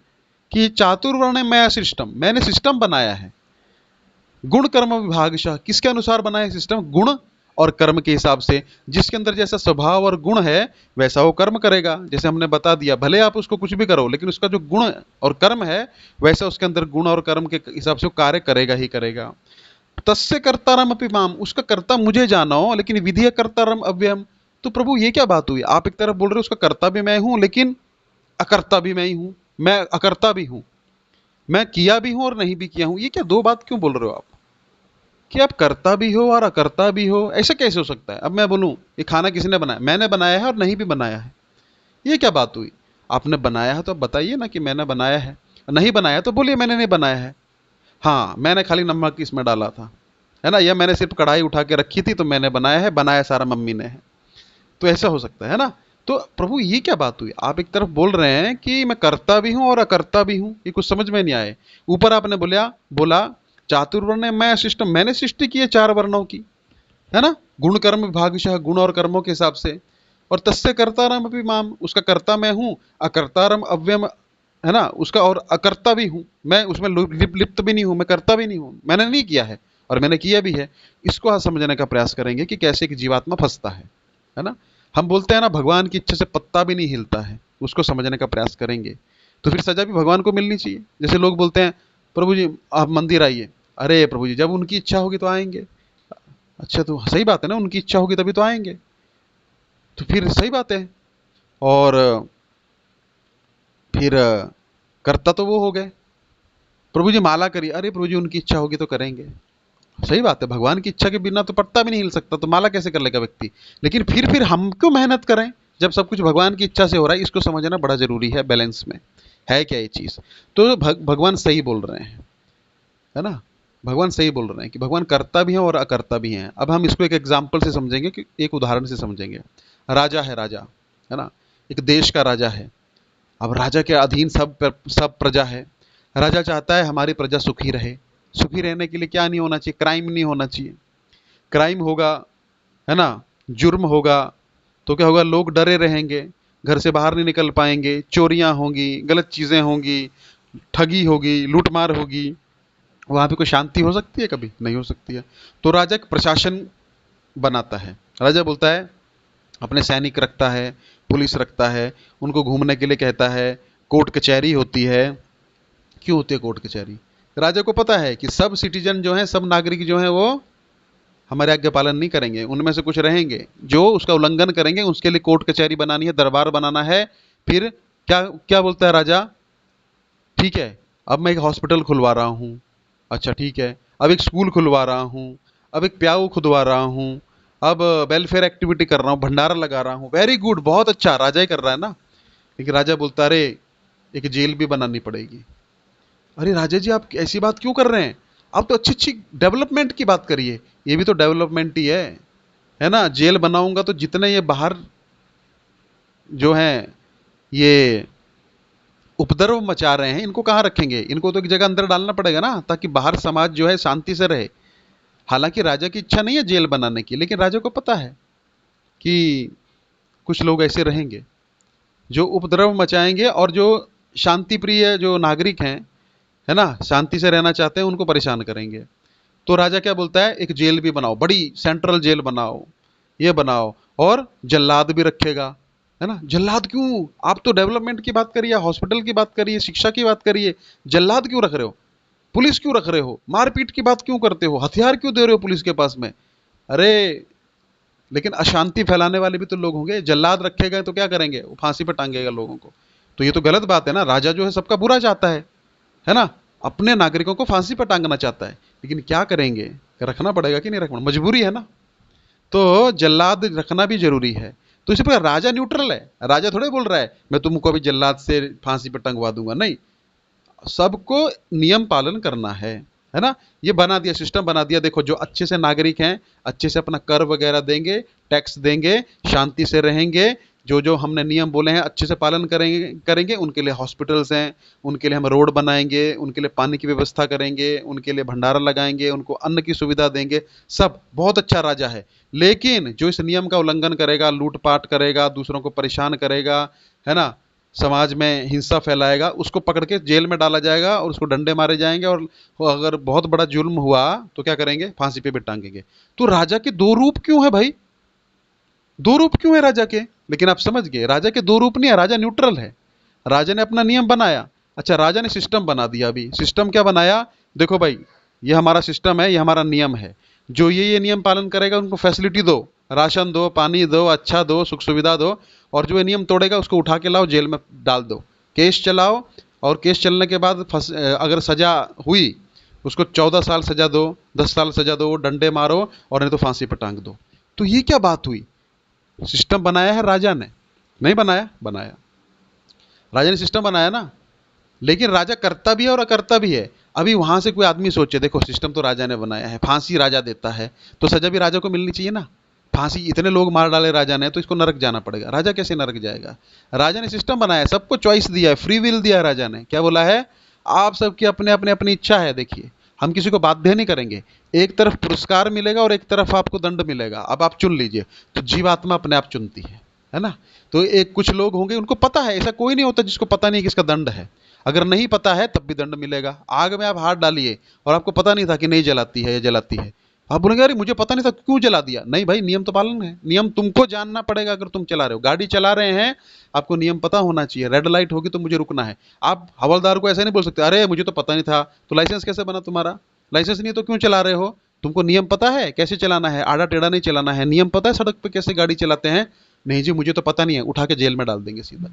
A: कि चातुर्वर्ण मैं सिस्टम, मैंने सिस्टम बनाया है। गुण कर्म विभागशः, किसके अनुसार बनाया है सिस्टम, गुण और कर्म के हिसाब से। जिसके अंदर जैसा स्वभाव और गुण है वैसा वो कर्म करेगा, जैसे हमने बता दिया। भले आप उसको कुछ भी करो, लेकिन उसका जो गुण और कर्म है वैसा उसके अंदर गुण और कर्म के हिसाब से वो कार्य करेगा ही करेगा। तस्य कर्तारम अपि माम, उसका कर्ता मुझे जानो, लेकिन विधि कर्तारम अव्ययम। तो प्रभु ये क्या बात हुई, आप एक तरफ बोल रहे हो उसका कर्ता भी मैं हूं लेकिन अकर्ता भी मैं ही हूं, मैं अकर्ता भी हूं, मैं किया भी हूं और नहीं भी किया हूं। ये क्या दो बात क्यों बोल रहे हो आप कि आप कर्ता भी हो और अकर्ता भी हो, ऐसा कैसे हो सकता है। अब मैं बोलूं ये खाना किसने बनाया, मैंने बनाया है और नहीं भी बनाया है, ये क्या बात हुई। आपने बनाया है तो आप बताइए ना कि मैंने बनाया है, नहीं बनाया तो बोलिए मैंने नहीं बनाया है। हाँ मैंने खाली नमक इसमें डाला था, है ना, या मैंने सिर्फ कढ़ाई उठा के रखी थी तो मैंने बनाया है, बनाया सारा मम्मी ने है। तो ऐसा हो सकता है ना। तो प्रभु ये क्या बात हुई, आप एक तरफ बोल रहे हैं कि मैं करता भी हूं और अकर्ता भी हूं, ये कुछ समझ में नहीं आए। ऊपर आपने बोला चातुर्वर्ण मैं सिस्टम, मैंने सृष्टि की है 4 वर्णों की, है ना, गुण कर्म विभागशः, गुण और कर्मों के हिसाब से। और तस्य कर्तारम अपि माम, उसका कर्ता मैं हूं, अकर्तारम अव्ययम, है ना, उसका और अकर्ता भी हूं, मैं उसमें लिप्त भी नहीं हूं, मैं करता भी नहीं हूं, मैंने नहीं किया है और मैंने किया भी है। इसको आज समझने का प्रयास करेंगे कि कैसे एक जीवात्मा फंसता है ना। हम बोलते हैं ना भगवान की इच्छा से पत्ता भी नहीं हिलता है, उसको समझने का प्रयास करेंगे तो फिर सजा भी भगवान को मिलनी चाहिए। जैसे लोग बोलते हैं प्रभु जी आप मंदिर आइए, अरे प्रभु जी जब उनकी इच्छा होगी तो आएंगे। अच्छा तो सही बात है ना, उनकी इच्छा होगी तभी तो आएंगे, तो फिर सही बात है। और फिर कर्ता तो वो हो गए, प्रभु जी माला करिए, अरे प्रभु जी उनकी इच्छा होगी तो करेंगे। सही बात है, भगवान की इच्छा के बिना तो पत्ता भी नहीं हिल सकता, तो माला कैसे कर लेगा व्यक्ति। लेकिन फिर हम क्यों मेहनत करें जब सब कुछ भगवान की इच्छा से हो रहा है। इसको समझना बड़ा जरूरी है, बैलेंस में है क्या ये चीज। तो भगवान सही बोल रहे हैं, है ना, भगवान सही बोल रहे हैं कि भगवान करता भी है और अकर्ता भी हैं। अब हम इसको एक एग्जाम्पल से समझेंगे, कि एक उदाहरण से समझेंगे। राजा है, राजा है ना, एक देश का राजा है। अब राजा के अधीन सब प्रजा है। राजा चाहता है हमारी प्रजा सुखी रहे। सुखी रहने के लिए क्या नहीं होना चाहिए, क्राइम नहीं होना चाहिए। क्राइम होगा, है ना, जुर्म होगा तो क्या होगा, लोग डरे रहेंगे, घर से बाहर नहीं निकल पाएंगे, चोरियां होंगी, गलत चीजें होंगी, ठगी होगी, लूटमार होगी। वहां पे कोई शांति हो सकती है, कभी नहीं हो सकती है। तो राजा एक प्रशासन बनाता है। राजा बोलता है अपने सैनिक रखता है, पुलिस रखता है, उनको घूमने के लिए कहता है, कोर्ट कचहरी होती है। क्यों होती है कोर्ट कचहरी, राजा को पता है कि सब सिटीजन जो हैं, सब नागरिक जो हैं वो हमारे आज्ञा पालन नहीं करेंगे, उनमें से कुछ रहेंगे जो उसका उल्लंघन करेंगे, उसके लिए कोर्ट कचहरी बनानी है, दरबार बनाना है। फिर क्या क्या बोलता है राजा, ठीक है अब मैं एक हॉस्पिटल खुलवा रहा हूँ, अच्छा ठीक है, अब एक स्कूल खुलवा रहा हूँ, अब एक प्याऊ खुदवा रहा हूँ, अब वेलफेयर एक्टिविटी कर रहा हूँ, भंडारा लगा रहा हूँ, वेरी गुड, बहुत अच्छा, राजा ही कर रहा है ना। लेकिन राजा बोलता अरे एक जेल भी बनानी पड़ेगी। अरे राजा जी आप ऐसी बात क्यों कर रहे हैं, आप तो अच्छी अच्छी डेवलपमेंट की बात करिए। ये भी तो डेवलपमेंट ही है ना। जेल बनाऊंगा तो जितने ये बाहर जो हैं ये उपद्रव मचा रहे हैं, इनको कहाँ रखेंगे, इनको तो एक जगह अंदर डालना पड़ेगा ना, ताकि बाहर समाज जो है शांति से रहे। हालांकि राजा की इच्छा नहीं है जेल बनाने की, लेकिन राजा को पता है कि कुछ लोग ऐसे रहेंगे जो उपद्रव मचाएंगे और जो शांति प्रिय जो नागरिक हैं, है ना, शांति से रहना चाहते हैं, उनको परेशान करेंगे। तो राजा क्या बोलता है, एक जेल भी बनाओ, बड़ी सेंट्रल जेल बनाओ, ये बनाओ, और जल्लाद भी रखेगा, है ना। जल्लाद क्यों? आप तो डेवलपमेंट की बात करिए, हॉस्पिटल की बात करिए, शिक्षा की बात करिए, जल्लाद क्यों रख रहे हो? पुलिस क्यों रख रहे हो? मारपीट की बात क्यों करते हो? हथियार क्यों दे रहे हो पुलिस के पास में? अरे लेकिन अशांति फैलाने वाले भी तो लोग होंगे। जल्लाद रखेगा तो क्या करेंगे? वो फांसी पर टांगेगा लोगों को। तो ये तो गलत बात है ना। राजा जो है सबका बुरा चाहता है ना, अपने नागरिकों को फांसी पर टांगना चाहता है, लेकिन क्या करेंगे, रखना पड़ेगा कि नहीं रखना, मजबूरी है ना। तो जल्लाद रखना भी जरूरी है। तो इसी प्रकार राजा न्यूट्रल है, राजा थोड़े बोल रहा है मैं तुमको अभी जल्लाद से फांसी पर टंगवा दूंगा, नहीं, सबको नियम पालन करना है ना। ये बना दिया, सिस्टम बना दिया। देखो जो अच्छे से नागरिक हैं, अच्छे से अपना कर वगैरह देंगे, टैक्स देंगे, शांति से रहेंगे, जो जो हमने नियम बोले हैं अच्छे से पालन करेंगे, उनके लिए हॉस्पिटल्स हैं, उनके लिए हम रोड बनाएंगे, उनके लिए पानी की व्यवस्था करेंगे, उनके लिए भंडारा लगाएंगे, उनको अन्न की सुविधा देंगे, सब बहुत अच्छा राजा है। लेकिन जो इस नियम का उल्लंघन करेगा, लूटपाट करेगा, दूसरों को परेशान करेगा, है ना, समाज में हिंसा फैलाएगा, उसको पकड़ के जेल में डाला जाएगा और उसको डंडे मारे जाएंगे, और अगर बहुत बड़ा जुल्म हुआ तो क्या करेंगे? फांसी पे भी टांगेंगे। तो राजा के दो रूप क्यों है भाई? दो रूप क्यों है राजा के? लेकिन आप समझ गए, राजा के दो रूप नहीं है, राजा न्यूट्रल है। राजा ने अपना नियम बनाया। अच्छा, राजा ने सिस्टम बना दिया। अभी सिस्टम क्या बनाया? देखो भाई, ये हमारा सिस्टम है, ये हमारा नियम है, जो ये नियम पालन करेगा उनको फैसिलिटी दो, राशन दो, पानी दो, अच्छा दो, सुख सुविधा दो, और जो ये नियम तोड़ेगा उसको उठा के लाओ, जेल में डाल दो, केस चलाओ, और केस चलने के बाद अगर सजा हुई उसको 14 साल सजा दो, 10 साल सजा दो, डंडे मारो, और नहीं तो फांसी पर टांग दो। तो ये क्या बात हुई? सिस्टम बनाया है राजा ने, नहीं बनाया? बनाया, राजा ने सिस्टम बनाया ना। लेकिन राजा करता भी है और अकर्ता भी है। अभी वहां से कोई आदमी सोचे, देखो सिस्टम तो राजा ने बनाया है, फांसी राजा देता है, तो सजा भी राजा को मिलनी चाहिए ना। फांसी इतने लोग मार डाले राजा ने, तो इसको नरक जाना पड़ेगा। राजा कैसे नरक जाएगा? राजा ने सिस्टम बनाया, सबको चॉइस दिया है, फ्री विल दिया है राजा ने। क्या बोला है? आप सबकी अपने अपने अपनी इच्छा है, देखिए हम किसी को बाध्य नहीं करेंगे। एक तरफ पुरस्कार मिलेगा और एक तरफ आपको दंड मिलेगा, अब आप चुन लीजिए। तो जीवात्मा अपने आप चुनती है ना। तो एक कुछ लोग होंगे उनको पता है, ऐसा कोई नहीं होता जिसको पता नहीं कि इसका दंड है। अगर नहीं पता है तब भी दंड मिलेगा। आग में आप हाथ डालिए और आपको पता नहीं था कि नहीं जलाती है या जलाती है, आप बोलेंगे अरे मुझे पता नहीं था, क्यों जला दिया? नहीं भाई, नियम तो पालन है, नियम तुमको जानना पड़ेगा। अगर तुम चला रहे हो, गाड़ी चला रहे हैं, आपको नियम पता होना चाहिए। रेड लाइट होगी तो मुझे रुकना है। आप हवलदार को ऐसे नहीं बोल सकते अरे मुझे तो पता नहीं था। तो लाइसेंस कैसे बना तुम्हारा? लाइसेंस नहीं है तो क्यों चला रहे हो? तुमको नियम पता है कैसे चलाना है, आड़ा टेढ़ा नहीं चलाना है, नियम पता है सड़क पे कैसे गाड़ी चलाते हैं? नहीं जी मुझे तो पता नहीं है, उठा के जेल में डाल देंगे सीधा,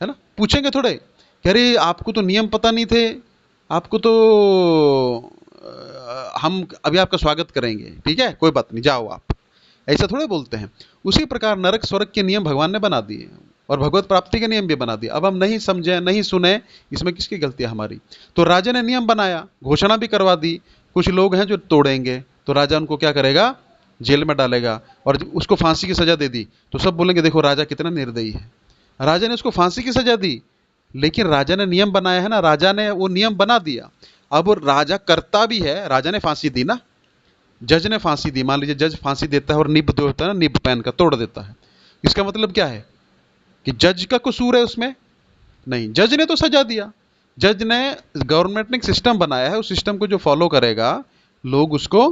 A: है ना। पूछेंगे थोड़े कि अरे आपको तो नियम पता नहीं थे, आपको तो हम अभी आपका स्वागत करेंगे, ठीक है कोई बात नहीं, जाओ आप, ऐसा थोड़े बोलते हैं। उसी प्रकार नरक स्वर्ग के नियम भगवान ने बना दिए और भगवत प्राप्ति के नियम भी बना दिए। अब हम नहीं समझे, नहीं सुने, इसमें किसकी गलती है? हमारी। तो राजा ने नियम बनाया, घोषणा भी करवा दी, कुछ लोग हैं जो तोड़ेंगे, तो राजा उनको क्या करेगा? जेल में डालेगा, और उसको फांसी की सजा दे दी तो सब बोलेंगे देखो राजा कितना निर्दयी है, राजा ने उसको फांसी की सजा दी। लेकिन राजा ने नियम बनाया है ना, राजा ने वो नियम बना दिया। अब राजा करता भी है, राजा ने फांसी दी ना, जज ने फांसी दी। मान लीजिए जज फांसी देता है और निब जो होता है ना, निब पेन का तोड़ देता है, इसका मतलब क्या है कि जज का कसूर है उसमें? नहीं, जज ने तो सजा दिया। जज ने, गवर्नमेंट ने एक सिस्टम बनाया है, उस सिस्टम को जो फॉलो करेगा, लोग उसको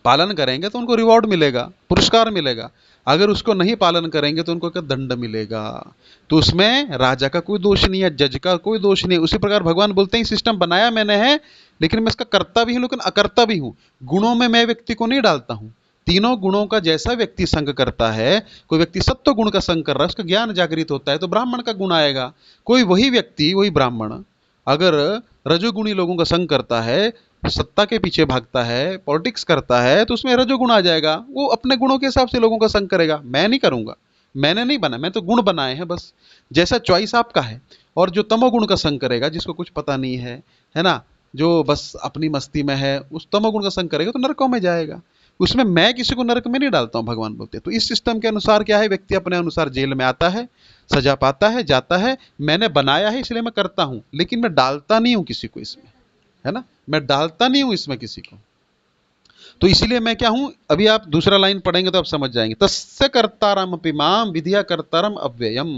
A: पालन करेंगे तो उनको रिवॉर्ड मिलेगा, पुरस्कार मिलेगा। अगर उसको नहीं पालन करेंगे तो उनको क्या दंड मिलेगा। तो उसमें राजा का कोई दोष नहीं है, जज का कोई दोष नहीं है। उसी प्रकार भगवान बोलते हैं सिस्टम बनाया मैंने है, लेकिन मैं इसका करता भी हूं लेकिन अकर्ता भी हूं। गुणों में मैं व्यक्ति को नहीं डालता हूं। तीनों गुणों का जैसा व्यक्ति संग करता है, कोई व्यक्ति सत्व गुण का संग कर रहा है, उसका ज्ञान जागृत होता है तो ब्राह्मण का गुण आएगा। कोई वही व्यक्ति, वही ब्राह्मण अगर रजोगुणी लोगों का संग करता है, सत्ता के पीछे भागता है, पॉलिटिक्स करता है, तो उसमें रजोगुण आ जाएगा। वो अपने गुणों के हिसाब से लोगों का संग करेगा। मैं नहीं करूंगा, मैंने नहीं बना, मैं तो गुण बनाए हैं बस। जैसा चॉइस आपका है। और जो तमोगुण का संग करेगा, जिसको कुछ पता नहीं है ना, जो बस अपनी मस्ती में है, उस तमोगुण का संग करेगा तो नरकों में जाएगा। उसमें मैं किसी को नरक में नहीं डालता हूं, भगवान बोलते हैं। तो इस सिस्टम के अनुसार क्या है, व्यक्ति अपने अनुसार जेल में आता है, सजा पाता है, जाता है। मैंने बनाया है इसलिए मैं करता हूं, लेकिन मैं डालता नहीं हूं किसी को इसमें, है ना, मैं डालता नहीं हूं इसमें किसी को। तो इसीलिए मैं क्या हूं, अभी आप दूसरा लाइन पढ़ेंगे तो आप समझ जाएंगे। तस्य कर्तारम अपि माम विधिया कर्तारम अव्ययम,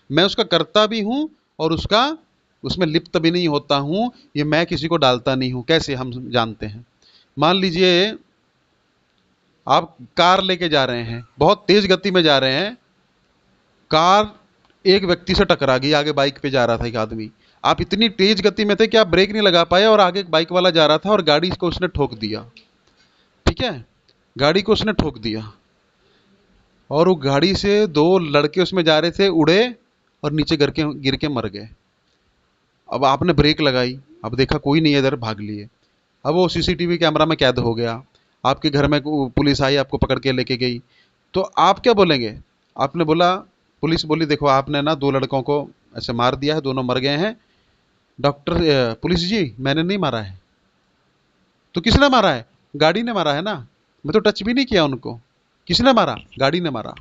A: मैं उसका कर्ता भी हूं और उसका उसमें लिप्त भी नहीं होता हूं, ये मैं किसी को डालता नहीं हूं। कैसे हम जानते हैं, मान लीजिए आप कार लेके जा रहे हैं, बहुत तेज गति में जा रहे हैं, कार एक व्यक्ति से टकरा गई, आगे बाइक पे जा रहा था एक आदमी, आप इतनी तेज गति में थे कि आप ब्रेक नहीं लगा पाए और आगे एक बाइक वाला जा रहा था और गाड़ी को उसने ठोक दिया। ठीक है, गाड़ी को उसने ठोक दिया और वो गाड़ी से दो लड़के उसमें जा रहे थे, उड़े और नीचे गिर के मर गए। अब आपने ब्रेक लगाई, अब देखा कोई नहीं है इधर, भाग लिए। अब वो सीसीटीवी कैमरा में कैद हो गया, आपके घर में पुलिस आई, आपको पकड़ के लेके गई, तो आप क्या बोलेंगे? आपने बोला, पुलिस बोली देखो आपने ना दो लड़कों को ऐसे मार दिया है, दोनों मर गए हैं। डॉक्टर पुलिस जी मैंने नहीं मारा है। तो किसने मारा है? गाड़ी ने मारा है ना, मैं तो टच भी नहीं किया उनको। किसने मारा? गाड़ी ने मारा।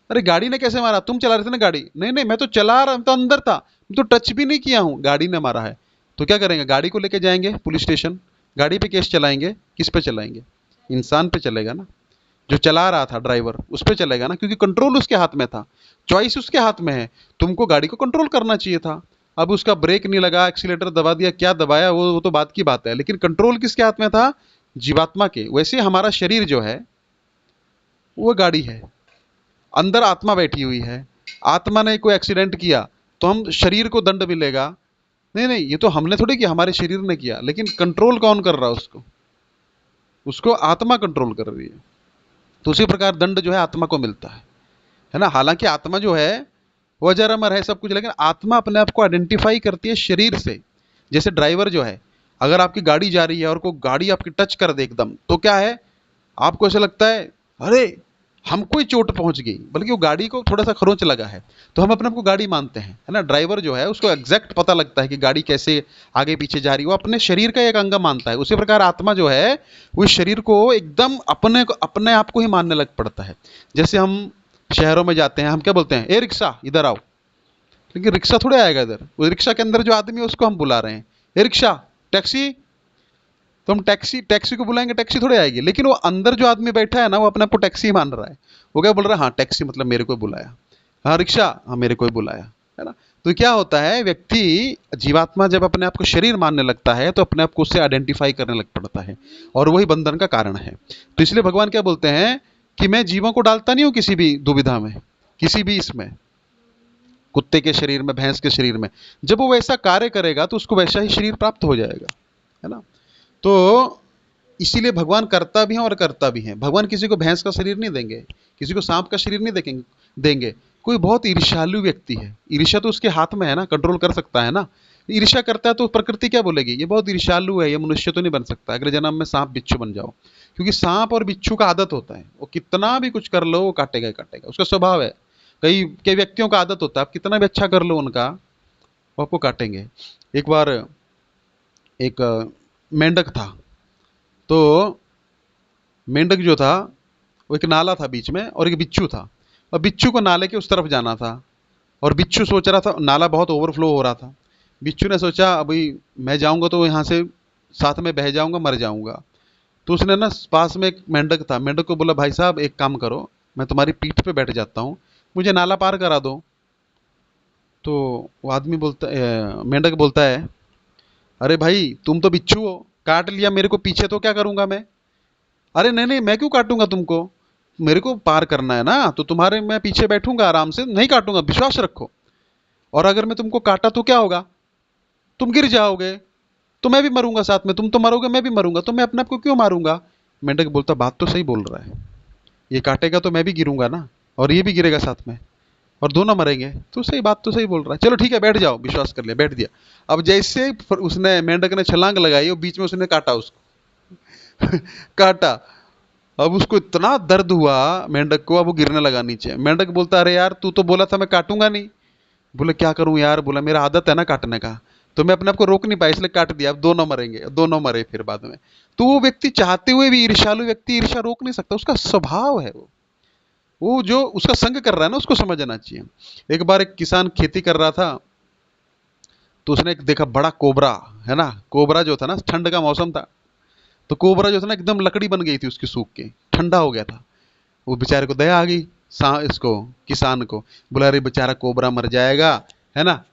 A: अरे गाड़ी ने कैसे मारा? तुम चला रहे थे ना गाड़ी। नहीं नहीं मैं तो चला रहा तो अंदर था, मैं तो टच भी नहीं किया हूं, गाड़ी ने मारा है। तो क्या करेंगे? गाड़ी को लेके जाएंगे पुलिस स्टेशन, गाड़ी पे केस चलाएंगे। किस पे चलाएंगे? इंसान पे चलेगा ना, जो चला रहा था ड्राइवर उस पे चलेगा ना, क्योंकि कंट्रोल उसके हाथ में था, चॉइस उसके हाथ में है। तुमको गाड़ी को कंट्रोल करना चाहिए था। अब उसका ब्रेक नहीं लगा, एक्सीलेटर दबा दिया, क्या दबाया वो तो बात की बात है, लेकिन कंट्रोल किसके हाथ में था? जीवात्मा के। वैसे हमारा शरीर जो है वो गाड़ी है, अंदर आत्मा बैठी हुई है। आत्मा ने कोई एक्सीडेंट किया तो हम शरीर को दंड मिलेगा? नहीं नहीं, ये तो हमने थोड़ी किया, हमारे शरीर ने किया, लेकिन कंट्रोल कौन कर रहा है उसको? उसको आत्मा कंट्रोल कर रही है। तो उसी प्रकार दंड जो है आत्मा को मिलता है ना। हालांकि आत्मा जो है वो अजर अमर है सब कुछ, लेकिन आत्मा अपने आप को आइडेंटिफाई करती है शरीर से। जैसे ड्राइवर जो है, अगर आपकी गाड़ी जा रही है और कोई गाड़ी आपकी टच कर दे एकदम, तो क्या है, आपको ऐसा लगता है अरे हमको ही चोट पहुंच गई, बल्कि वो गाड़ी को थोड़ा सा खरोंच लगा है, तो हम अपने आप को गाड़ी मानते हैं, है ना। ड्राइवर जो है उसको एग्जैक्ट पता लगता है कि गाड़ी कैसे आगे पीछे जा रही है, वो अपने शरीर का एक अंग मानता है। उसी प्रकार आत्मा जो है वो शरीर को एकदम अपने आप को ही मानने लग पड़ता है। जैसे हम शहरों में जाते हैं, हम क्या बोलते हैं? ए रिक्शा इधर आओ, लेकिन रिक्शा थोड़े आएगा इधर, उस रिक्शा के अंदर जो आदमी है उसको हम बुला रहे हैं, ए रिक्शा, टैक्सी। तो हम टैक्सी टैक्सी को बुलाएंगे, टैक्सी थोड़े आएगी, लेकिन वो अंदर जो आदमी बैठा है ना, वो अपने आप को टैक्सी मान रहा है। वो क्या बोल रहा है? हाँ टैक्सी मतलब मेरे को बुलाया, हाँ रिक्शा, हाँ मेरे को बुलाया, है ना। तो क्या होता है, व्यक्ति जीवात्मा जब अपने आप को शरीर मानने लगता है तो अपने आप को उससे आइडेंटिफाई करने लग पड़ता है, और वही बंधन का कारण है। तो इसलिए भगवान क्या बोलते हैं कि मैं जीवों को डालता नहीं हूं किसी भी दुविधा में, किसी भी इसमें, कुत्ते के शरीर में, भैंस के शरीर में। जब वो वैसा कार्य करेगा तो उसको वैसा ही शरीर प्राप्त हो जाएगा, है ना। तो इसीलिए भगवान करता भी हैं और करता भी हैं। भगवान किसी को भैंस का शरीर नहीं देंगे, किसी को सांप का शरीर नहीं देंगे। कोई बहुत ईर्ष्यालु व्यक्ति है, ईर्ष्या तो उसके हाथ में है ना, कंट्रोल कर सकता है ना। ईर्ष्या करता है तो प्रकृति क्या बोलेगी? ये बहुत ईर्ष्यालु है, ये मनुष्य तो नहीं बन सकता, अगले जन्म में सांप बिच्छू बन जाओ। क्योंकि सांप और बिच्छू का आदत होता है, वो कितना भी कुछ कर लो वो काटेगा ही काटेगा, उसका स्वभाव है। कई व्यक्तियों का आदत होता है, आप कितना भी अच्छा कर लो उनका, वो आपको काटेंगे। एक बार एक मेंढक था, तो मेंढक जो था वो, एक नाला था बीच में और एक बिच्छू था, और बिच्छू को नाले के उस तरफ जाना था, और बिच्छू सोच रहा था, नाला बहुत ओवरफ्लो हो रहा था। बिच्छू ने सोचा अभी मैं जाऊंगा तो यहाँ से साथ में बह जाऊंगा, मर जाऊंगा। तो उसने ना, पास में एक मेंढक था, मेंढक को बोला भाई साहब एक काम करो, मैं तुम्हारी पीठ पे बैठ जाता हूँ, मुझे नाला पार करा दो। तो वो आदमी बोलता, मेंढक बोलता है अरे भाई तुम तो बिच्छू हो, काट लिया मेरे को पीछे तो क्या करूंगा मैं? अरे नहीं नहीं मैं क्यों काटूंगा तुमको, मेरे को पार करना है ना, तो तुम्हारे मैं पीछे बैठूंगा आराम से, नहीं काटूंगा, विश्वास रखो। और अगर मैं तुमको काटा तो क्या होगा? तुम गिर जाओगे, तो मैं भी मरूंगा साथ में, तुम तो मरोगे मैं भी मरूंगा, तो मैं अपने आप को क्यों मारूंगा? मेंढक बोलता बात तो सही बोल रहा है, ये काटेगा तो मैं भी गिरूंगा ना, और ये भी गिरेगा साथ में, और दोनों मरेंगे, तो सही बात तो सही बोल रहा है, चलो ठीक है बैठ जाओ, विश्वास कर लिया, बैठ दिया। अब जैसे उसने, मेंढक ने छलांग लगाई और बीच में उसने काटा उसको काटा। अब उसको इतना दर्द हुआ मेंढक को, अब वो गिरने लगा नीचे। मेंढक बोलता अरे यार तू तो बोला था मैं काटूंगा नहीं। बोले क्या करूं यार, बोला मेरा आदत है ना काटने का, तो मैं अपने आप को रोक नहीं पाया इसलिए काट दिया, अब दोनों मरेंगे, दोनों मरे फिर बाद में। तो वो व्यक्ति चाहते हुए भी, ईर्ष्यालु व्यक्ति ईर्ष्या रोक नहीं सकता, उसका स्वभाव है वो जो उसका संग कर रहा है ना उसको समझना चाहिए। एक बार एक किसान खेती कर रहा था, तो उसने एक देखा बड़ा कोबरा, है ना, कोबरा जो था ना, ठंड का मौसम था, तो कोबरा जो था ना एकदम लकड़ी बन गई थी उसकी, सूख के ठंडा हो गया था। वो बेचारे को दया आ गई, इसको किसान को, बोला अरे बेचारा कोबरा मर जाएगा, है ना।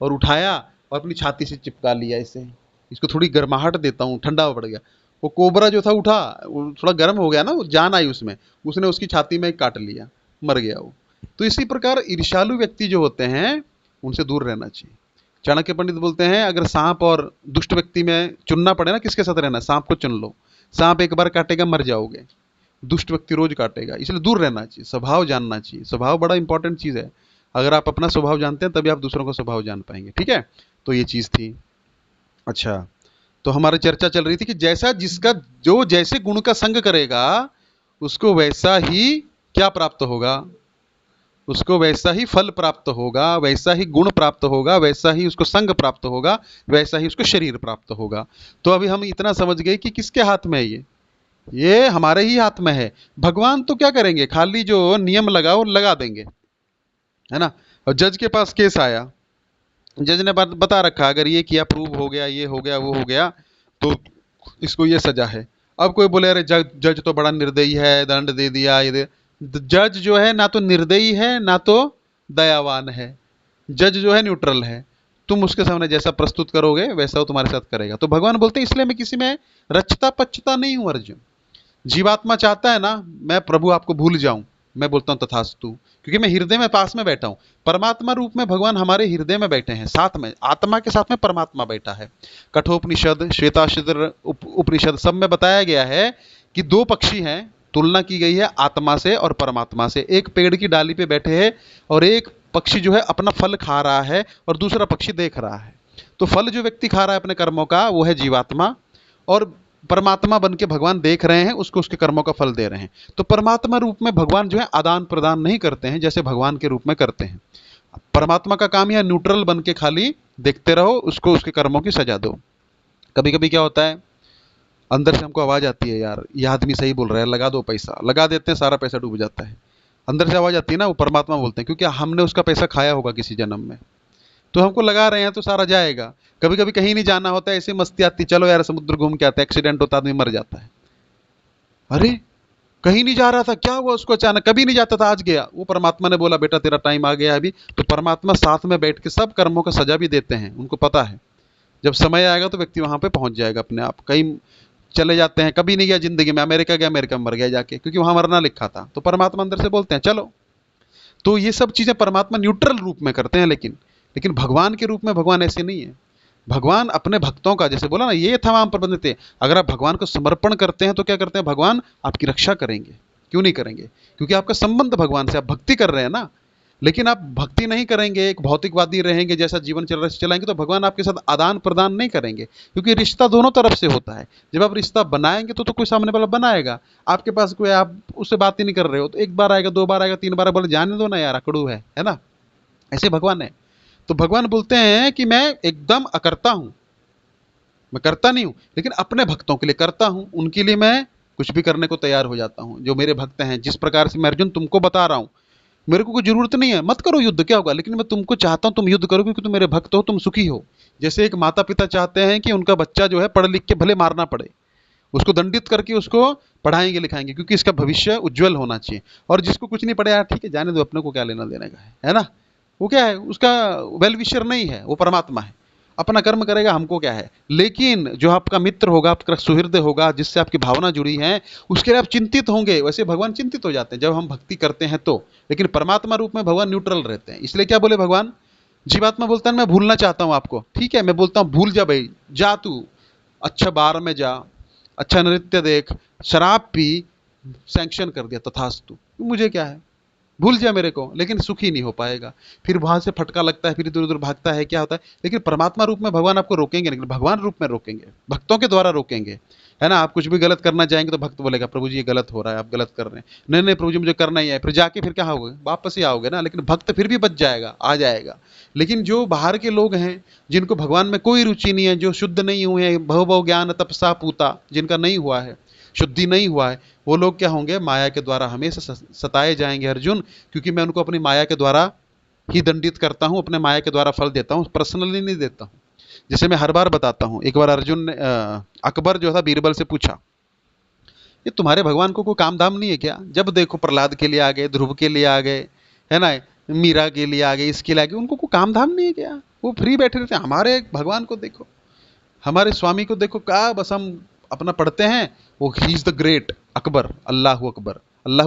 A: और उठाया और अपनी छाती से चिपका लिया इसे, इसको थोड़ी गर्माहट देता हूँ, ठंडा पड़ गया। वो कोबरा जो था उठा, वो थोड़ा गर्म हो गया ना, वो जान आई उसमें, उसने उसकी छाती में काट लिया, मर गया वो। तो इसी प्रकार ईर्ष्यालु व्यक्ति जो होते हैं उनसे दूर रहना चाहिए। चाणक्य पंडित बोलते हैं अगर सांप और दुष्ट व्यक्ति में चुनना पड़े ना किसके साथ रहना, सांप को चुन लो। सांप एक बार काटेगा मर जाओगे, दुष्ट व्यक्ति रोज काटेगा, इसलिए दूर रहना चाहिए, स्वभाव जानना चाहिए। स्वभाव बड़ा इंपॉर्टेंट चीज है, अगर आप अपना स्वभाव जानते हैं तभी आप दूसरों का स्वभाव जान पाएंगे। ठीक है, तो ये चीज थी। अच्छा, तो हमारी चर्चा चल रही थी कि जैसा जिसका जो जैसे गुण का संग करेगा उसको वैसा ही क्या प्राप्त होगा, उसको वैसा ही फल प्राप्त होगा, वैसा ही गुण प्राप्त होगा, वैसा ही उसको संग प्राप्त होगा, वैसा ही उसको शरीर प्राप्त होगा। तो अभी हम इतना समझ गए कि किसके हाथ में है ये हमारे ही हाथ में है। भगवान तो क्या करेंगे, खाली जो नियम लगाओ लगा देंगे, है ना। और जज के पास केस आया, जज ने बता रखा अगर ये किया, प्रूव हो गया, ये हो गया, वो हो गया, तो इसको ये सजा है। अब कोई बोले अरे जज तो बड़ा निर्दयी है, दंड दे दिया, ये दे। जज जो है ना तो निर्दयी है ना तो दयावान है, जज जो है न्यूट्रल है। तुम उसके सामने जैसा प्रस्तुत करोगे वैसा वो तुम्हारे साथ करेगा। तो भगवान बोलते हैं इसलिए मैं किसी में रचता पचता नहीं हूं अर्जुन। जीवात्मा चाहता है ना मैं प्रभु आपको भूल जाऊं, मैं बोलता हूं तथास्तु, क्योंकि मैं हृदय में पास में बैठा हूं। परमात्मा रूप में भगवान हमारे हृदय में बैठे हैं, साथ में आत्मा के साथ में परमात्मा बैठा है। कठोपनिषद, श्वेताश्वतर उपनिषद सब में बताया गया है कि दो पक्षी हैं, तुलना की गई है आत्मा से और परमात्मा से। एक पेड़ की डाली पे बैठे हैं और एक पक्षी जो है अपना फल खा रहा है और दूसरा पक्षी देख रहा है। तो फल जो व्यक्ति खा रहा है अपने कर्मों का वो है जीवात्मा, और परमात्मा बन के भगवान देख रहे हैं उसको, उसके कर्मों का फल दे रहे हैं। तो परमात्मा रूप में भगवान जो है आदान प्रदान नहीं करते हैं जैसे भगवान के रूप में करते हैं। परमात्मा का काम यह न्यूट्रल बन के खाली देखते रहो, उसको उसके कर्मों की सजा दो। कभी कभी क्या होता है, अंदर से हमको आवाज आती है यार ये आदमी सही बोल रहा है, लगा दो पैसा, लगा देते हैं, सारा पैसा डूब जाता है। अंदर से आवाज आती है ना, वो परमात्मा बोलते हैं, क्योंकि हमने उसका पैसा खाया होगा किसी जन्म में, तो हमको लगा रहे हैं तो सारा जाएगा। कभी कभी कहीं नहीं जाना होता है, ऐसे मस्ती आती, चलो यार समुद्र घूम के आते हैं, एक्सीडेंट होता, आदमी मर जाता है। अरे कहीं नहीं जा रहा था, क्या हुआ उसको अचानक, कभी नहीं जाता था आज गया। वो परमात्मा ने बोला बेटा तेरा टाइम आ गया अभी। तो परमात्मा साथ में बैठ के सब कर्मों का सजा भी देते हैं, उनको पता है जब समय आएगा तो व्यक्ति वहां पे पहुंच जाएगा अपने आप। कहीं चले जाते हैं, कभी नहीं गया जिंदगी में, अमेरिका गया, अमेरिका में मर गया जाके, क्योंकि वहां मरना लिखा था। तो परमात्मा अंदर से बोलते हैं चलो। तो ये सब चीजें परमात्मा न्यूट्रल रूप में करते हैं, लेकिन भगवान के रूप में भगवान ऐसे नहीं है। भगवान अपने भक्तों का, जैसे बोला ना ये तमाम प्रबंधित है, अगर आप भगवान को समर्पण करते हैं तो क्या करते हैं, भगवान आपकी रक्षा करेंगे। क्यों नहीं करेंगे, क्योंकि आपका संबंध भगवान से, आप भक्ति कर रहे हैं ना। लेकिन आप भक्ति नहीं करेंगे, एक भौतिकवादी रहेंगे, जैसा जीवन चल रहा है चलाएंगे, तो भगवान आपके साथ आदान प्रदान नहीं करेंगे, क्योंकि रिश्ता दोनों तरफ से होता है। जब आप रिश्ता बनाएंगे तो कोई सामने वाला बनाएगा। आपके पास कोई, आप उससे बात ही नहीं कर रहे हो, तो एक बार आएगा, दो बार आएगा, तीन बार बोले जाने दो ना यार अकड़ू है ना। ऐसे भगवान है। तो भगवान बोलते हैं कि मैं एकदम अकर्ता हूं, मैं करता नहीं हूं, लेकिन अपने भक्तों के लिए करता हूं, उनके लिए मैं कुछ भी करने को तैयार हो जाता हूं। जो मेरे भक्त हैं, जिस प्रकार से मैं अर्जुन तुमको बता रहा हूं, मेरे को कोई जरूरत नहीं है, मत करो युद्ध, क्या होगा, लेकिन मैं तुमको चाहता हूं तुम युद्ध करो, क्योंकि तुम मेरे भक्त हो, तुम सुखी हो। जैसे एक माता पिता चाहते हैं कि उनका बच्चा जो है पढ़ लिख के भले मारना पड़े, उसको दंडित करके उसको पढ़ाएंगे लिखाएंगे, क्योंकि इसका भविष्य उज्जवल होना चाहिए। और जिसको कुछ नहीं पड़े यार ठीक है जाने दो, अपने को क्या लेना देने का है ना। वो क्या है, उसका वेल विशर नहीं है, वो परमात्मा है, अपना कर्म करेगा, हमको क्या है। लेकिन जो आपका मित्र होगा, आपका सुहृद होगा, जिससे आपकी भावना जुड़ी है, उसके लिए आप चिंतित होंगे। वैसे भगवान चिंतित हो जाते हैं जब हम भक्ति करते हैं तो। लेकिन परमात्मा रूप में भगवान न्यूट्रल रहते हैं। इसलिए क्या बोले भगवान, जीवात्मा बोलता है मैं भूलना चाहता हूं आपको, ठीक है मैं बोलता हूं भूल जा भाई, जा तू अच्छा बार में जा, अच्छा नृत्य देख, शराब पी, सैंक्शन कर दिया तथास्तु, मुझे क्या है, भूल जा मेरे को। लेकिन सुखी नहीं हो पाएगा, फिर वहां से फटका लगता है, फिर इधर उधर भागता है, क्या होता है। लेकिन परमात्मा रूप में भगवान आपको रोकेंगे, लेकिन भगवान रूप में रोकेंगे, भक्तों के द्वारा रोकेंगे, है ना। आप कुछ भी गलत करना चाहेंगे तो भक्त बोलेगा प्रभु जी ये गलत हो रहा है, आप गलत कर रहे हैं, नहीं नहीं प्रभु जी मुझे करना ही है, फिर जाके फिर क्या होगा, वापस ही आओगे ना। लेकिन भक्त फिर भी बच जाएगा, आ जाएगा। लेकिन जो बाहर के लोग हैं, जिनको भगवान में कोई रुचि नहीं है, जो शुद्ध नहीं हुए हैं, भव ज्ञान तपसा पूता, जिनका नहीं हुआ है, शुद्धि नहीं हुआ है, वो लोग क्या होंगे, माया के द्वारा हमेशा सताए जाएंगे अर्जुन। क्योंकि मैं उनको अपनी माया के द्वारा ही दंडित करता हूं, अपने माया के द्वारा फल देता हूं, पर्सनली नहीं देता हूं। जैसे मैं हर बार बताता हूं, एक बार अर्जुन ने अकबर जो था बीरबल से पूछा, ये तुम्हारे भगवान को कोई काम धाम नहीं है क्या? जब देखो प्रहलाद के लिए आ गए, ध्रुव के लिए आ गए, है ना, मीरा के लिए आ गए, इसके लिए आ गए, उनको कोई काम धाम नहीं है क्या? वो फ्री बैठे रहते हैं। हमारे भगवान को देखो, हमारे स्वामी को देखो, क्या बस हम अपना पढ़ते हैं, वो ही is the great Akbar, Allah अकबर। अल्लाह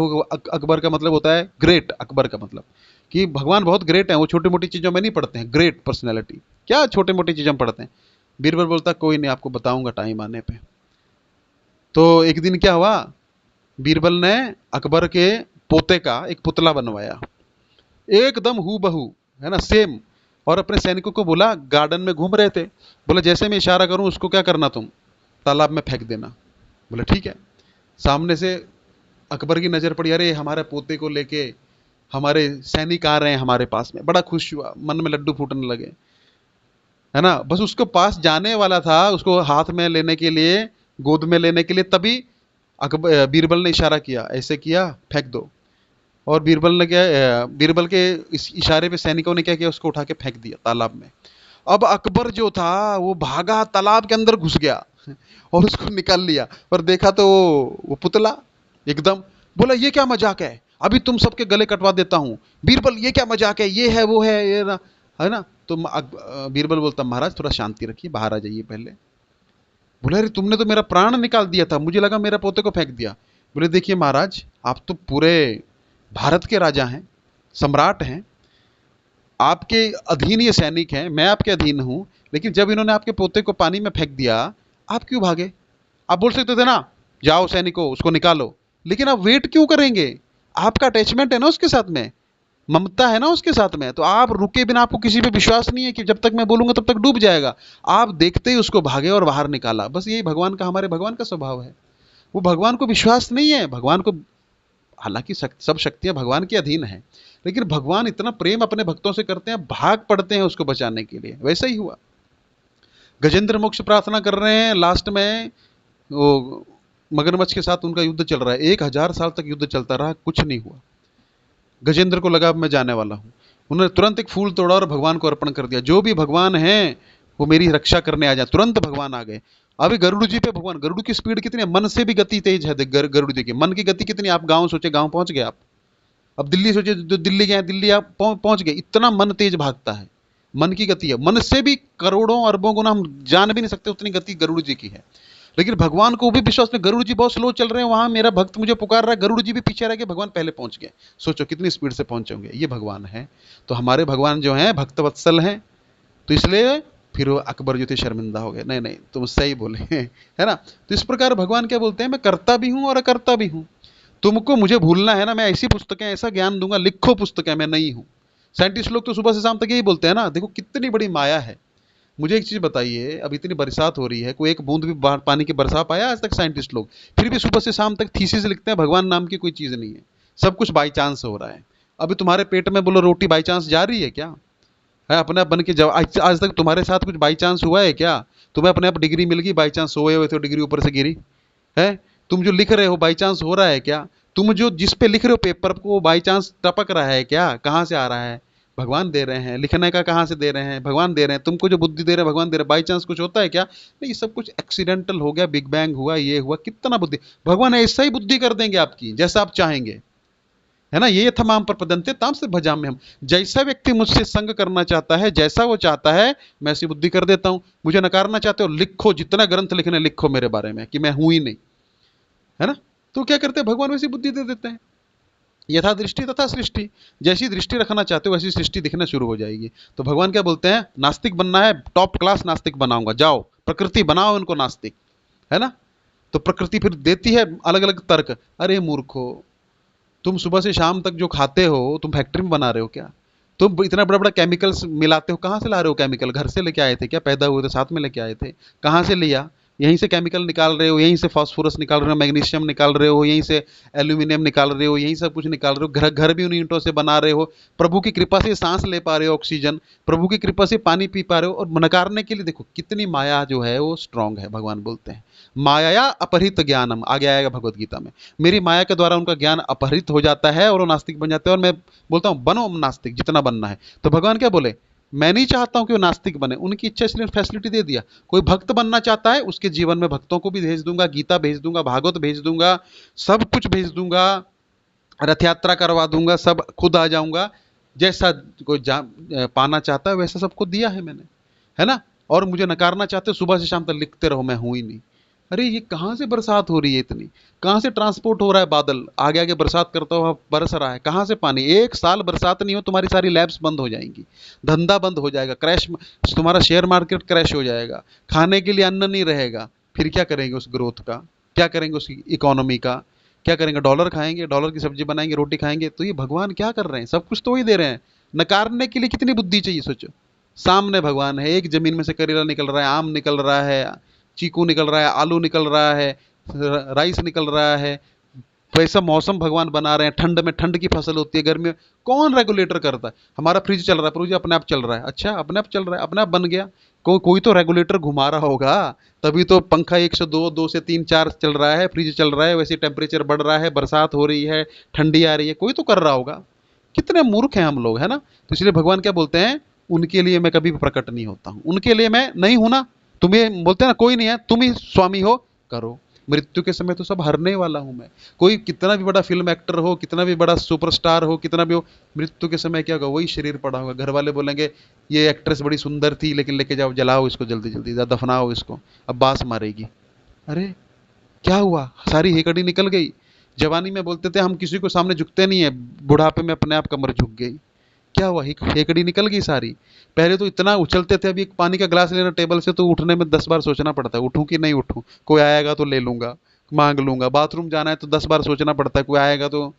A: अकबर का मतलब होता है ग्रेट, अकबर का मतलब कि भगवान बहुत ग्रेट है, वो छोटी मोटी चीज़ों में नहीं पढ़ते हैं, ग्रेट पर्सनैलिटी, क्या छोटे मोटी चीज़ों में पढ़ते हैं। बीरबल बोलता कोई नहीं, आपको बताऊंगा टाइम आने पे। तो एक दिन क्या हुआ, बीरबल ने अकबर के पोते का एक पुतला बनवाया, एकदम हू बहू, है ना, सेम। और अपने सैनिकों को बोला, गार्डन में घूम रहे थे, बोला जैसे मैं इशारा करूं उसको क्या करना, तुम तालाब में फेंक देना। बोले ठीक है। सामने से अकबर की नजर पड़ी, अरे हमारे पोते को लेके हमारे सैनिक आ रहे हैं हमारे पास में, बड़ा खुश हुआ, मन में लड्डू फूटने लगे, है ना। बस उसको पास जाने वाला था, उसको हाथ में लेने के लिए, गोद में लेने के लिए, तभी अकबर बीरबल ने इशारा किया, ऐसे किया, फेंक दो। और बीरबल ने क्या, बीरबल के इस इशारे पे सैनिकों ने क्या किया, उसको उठा के फेंक दिया तालाब में। अब अकबर जो था वो भागा, तालाब के अंदर घुस गया और उसको निकाल लिया, और देखा तो वो पुतला एकदम। बोला ये क्या मजाक है, अभी तुम सबके गले कटवा देता हूं। बीरबल ये क्या मजाक है, ये है वो है, ये ना, है ना। तो बीरबल बोलता महाराज थोड़ा शांति रखिए, बाहर आ जाइए पहले। बोले अरे तुमने तो मेरा प्राण निकाल दिया था, मुझे लगा मेरा पोते को फेंक दिया। बोले देखिए महाराज, आप तो पूरे भारत के राजा हैं, सम्राट हैं, आपके अधीन ये सैनिक हैं, मैं आपके अधीन हूं, लेकिन जब इन्होंने आपके पोते को पानी में फेंक दिया, आप क्यों भागे? आप बोल सकते थे ना, जाओ सैनिकों उसको निकालो, लेकिन आप वेट क्यों करेंगे? आपका अटैचमेंट है ना उसके साथ में, ममता है ना उसके साथ में, तो आप रुके बिना, आपको किसी पे विश्वास नहीं है कि जब तक मैं बोलूंगा तब तक डूब जाएगा, आप देखते ही उसको भागे और बाहर निकाला। बस यही भगवान का, हमारे भगवान का स्वभाव है। वो भगवान को विश्वास नहीं है, भगवान को, हालांकि सब शक्तियां भगवान के अधीन हैं, लेकिन भगवान इतना प्रेम अपने भक्तों से करते हैं, भाग पड़ते हैं उसको बचाने के लिए। वैसा ही हुआ, गजेंद्र मोक्ष प्रार्थना कर रहे हैं, लास्ट में वो मगरमच्छ के साथ उनका युद्ध चल रहा है, 1000 साल तक युद्ध चलता रहा, कुछ नहीं हुआ। गजेंद्र को लगा अब मैं जाने वाला हूं, उन्होंने तुरंत एक फूल तोड़ा और भगवान को अर्पण कर दिया, जो भी भगवान है वो मेरी रक्षा करने आ जाए। तुरंत भगवान आ गए। अभी गरुड़ जी पे भगवान, गरुड़ की स्पीड कितनी है, मन से भी गति तेज है गरुड़ जी की, मन की गति कितनी, आप गांव सोचे, गांव पहुंच गए आप। अब दिल्ली सोचे, जो दिल्ली गए, दिल्ली आप पहुंच गए, इतना मन तेज भागता है, मन की गति है, मन से भी करोड़ों अरबों गुना हम जान भी नहीं सकते उतनी गति गरुड़ जी की है। लेकिन भगवान को भी विश्वास में, गरुड़ जी बहुत स्लो चल रहे हैं, वहां मेरा भक्त मुझे पुकार रहा है, गरुड़ जी भी पीछे रह गए, भगवान पहले पहुंच गए। सोचो कितनी स्पीड से पहुंचेंगे, ये भगवान है। तो हमारे भगवान जो हैं भक्त वत्सल हैं, तो इसलिए फिर वो अकबर जो थे शर्मिंदा हो गए, नहीं नहीं तुम सही बोले है ना। तो इस प्रकार भगवान क्या बोलते हैं, मैं करता भी हूं और अकर्ता भी हूं। तुमको मुझे भूलना है ना, मैं ऐसी पुस्तकें, ऐसा ज्ञान दूंगा, लिखो पुस्तकें, मैं नहीं हूं। साइंटिस्ट लोग तो सुबह से शाम तक यही बोलते हैं ना, देखो कितनी बड़ी माया है। मुझे एक चीज बताइए, अब इतनी बरसात हो रही है, कोई एक बूंद भी पानी की बरसा पाया आज तक साइंटिस्ट लोग? फिर भी सुबह से शाम तक थीसिस लिखते हैं, भगवान नाम की कोई चीज नहीं है, सब कुछ बाई चांस हो रहा है। अभी तुम्हारे पेट में बोलो रोटी बाई चांस जा रही है क्या? है अपने आप बन के जब आज तक तुम्हारे साथ कुछ बाई चांस हुआ है क्या? तुम्हें अपने आप डिग्री मिल गई बाई चांस, सोए हुए थे डिग्री ऊपर से गिरी है? तुम जो लिख रहे हो बाई चांस हो रहा है क्या? तुम जो जिस पे लिख रहे हो पेपर को बाई चांस टपक रहा है क्या? कहाँ से आ रहा है? भगवान दे रहे हैं। लिखने का कहाँ से दे रहे हैं? भगवान दे रहे हैं। तुमको जो बुद्धि दे रहे हैं भगवान दे रहे हैं। बाई चांस कुछ होता है क्या? नहीं, ये सब कुछ एक्सीडेंटल हो गया, बिग बैंग हुआ, ये हुआ, कितना बुद्धि, भगवान ऐसा ही बुद्धि कर देंगे आपकी जैसा आप चाहेंगे, है ना। ये थमाम पर पदंते ताम से भजाम में हम, जैसा व्यक्ति मुझसे संग करना चाहता है, जैसा वो चाहता है मैं ऐसी बुद्धि कर देता हूं। मुझे नकारना चाहते हो, लिखो, जितना ग्रंथ लिखने लिखो मेरे बारे में कि मैं हूं ही नहीं, है ना। तो क्या करते हैं, भगवान वैसी बुद्धि दे देते हैं। यथा दृष्टि तथा सृष्टि, जैसी दृष्टि रखना चाहते हो वैसी सृष्टि दिखना शुरू हो जाएगी। तो भगवान क्या बोलते हैं, नास्तिक बनना है, टॉप क्लास नास्तिक बनाऊंगा, जाओ प्रकृति बनाओ उनको नास्तिक, है ना। तो प्रकृति फिर देती है अलग अलग तर्क, अरे मूर्खो, तुम सुबह से शाम तक जो खाते हो तुम फैक्ट्री में बना रहे हो क्या? तुम इतना बड़ा बड़ा केमिकल्स मिलाते हो, कहाँ से ला रहे हो केमिकल? घर से लेके आए थे क्या? पैदा हुए थे साथ में लेके आए थे? कहाँ से लिया? यहीं से केमिकल निकाल रहे हो, यहीं से फास्फोरस निकाल रहे हो, मैग्नीशियम निकाल रहे हो, यहीं से एल्यूमिनियम निकाल रहे हो, यहीं सब कुछ निकाल रहे हो, घर घर भी उन ईंटों से बना रहे हो। प्रभु की कृपा से सांस ले पा रहे हो, ऑक्सीजन, प्रभु की कृपा से पानी पी पा रहे हो। और नकारने के लिए देखो कितनी माया जो है वो स्ट्रांग है। भगवान बोलते हैं माया अपहृत ज्ञानम, आगे आएगा भगवत गीता में, मेरी माया के द्वारा उनका ज्ञान अपहृत हो जाता है और वो नास्तिक बन जाते हैं। और मैं बोलता हूं बनो नास्तिक जितना बनना है। तो भगवान क्या बोले, मैं नहीं चाहता हूं कि वो नास्तिक बने, उनकी इच्छा, इसलिए फैसिलिटी दे दिया। कोई भक्त बनना चाहता है, उसके जीवन में भक्तों को भी भेज दूंगा, गीता भेज दूंगा, भागवत भेज दूंगा, सब कुछ भेज दूंगा, रथ यात्रा करवा दूंगा, सब खुद आ जाऊंगा। जैसा कोई पाना चाहता है वैसा सबको दिया है मैंने, है ना। और मुझे नकारना चाहते हो, सुबह से शाम तक लिखते रहो, मैं हूं ही नहीं। अरे ये कहां से बरसात हो रही है इतनी, कहां से ट्रांसपोर्ट हो रहा है, बादल आगे आगे बरसात करता हुआ बरस रहा है, कहां से पानी। एक साल बरसात नहीं हो, तुम्हारी सारी लैब्स बंद हो जाएंगी, धंधा बंद हो जाएगा, क्रैश, तुम्हारा शेयर मार्केट क्रैश हो जाएगा, खाने के लिए अन्न नहीं रहेगा। फिर क्या करेंगे उस ग्रोथ का, क्या करेंगे उसकी इकोनॉमी का, क्या करेंगे? डॉलर खाएंगे, डॉलर की सब्जी बनाएंगे, रोटी खाएंगे। तो ये भगवान क्या कर रहे हैं? सब कुछ तो वही दे रहे हैं, नकारने के लिए कितनी बुद्धि चाहिए सोचो। सामने भगवान है, एक जमीन में से करेला निकल रहा है, आम निकल रहा है, चीकू निकल रहा है, आलू निकल रहा है, राइस निकल रहा है। वैसा मौसम भगवान बना रहे हैं, ठंड में ठंड की फसल होती है, गर्मी में कौन रेगुलेटर करता है? हमारा फ्रिज चल रहा है, फ्रिज अपने आप चल रहा है, अच्छा अपने आप चल रहा है, अपने आप बन गया। कोई तो रेगुलेटर घुमा रहा होगा, तभी तो पंखा 102, 2 से 3, 4 चल रहा है, फ्रिज चल रहा है, वैसे टेम्परेचर बढ़ रहा है, बरसात हो रही है, ठंडी आ रही है, कोई तो कर रहा होगा। कितने मूर्ख हैं हम लोग, है ना। तो इसलिए भगवान क्या बोलते हैं, उनके लिए मैं कभी भी प्रकट नहीं होता हूं, उनके लिए मैं नहीं हूं ना। तुम्हें बोलते हैं ना, कोई नहीं है, तुम ही स्वामी हो, करो। मृत्यु के समय तो सब हरने वाला हूं मैं। कोई कितना भी बड़ा फिल्म एक्टर हो, कितना भी बड़ा सुपरस्टार हो, कितना भी हो, मृत्यु के समय क्या होगा? वही शरीर पड़ा होगा। घर वाले बोलेंगे ये एक्ट्रेस बड़ी सुंदर थी, लेकिन लेके जाओ, जलाओ इसको, जल्दी जल्दी दफनाओ इसको, अब बास मारेगी। अरे क्या हुआ? सारी हेकड़ी निकल गई। जवानी में बोलते थे हम किसी को सामने झुकते नहीं है, बुढ़ापे में अपने आप कमर झुक गई। क्या हुआ? हेकड़ी निकल गई सारी। पहले तो इतना उछलते थे, अभी एक पानी का गिलास लेना टेबल से तो उठने में 10 बार सोचना पड़ता है, उठूं कि नहीं उठूं, कोई आएगा तो ले लूंगा, मांग लूंगा। बाथरूम जाना है तो 10 बार सोचना पड़ता है, कोई आएगा तो।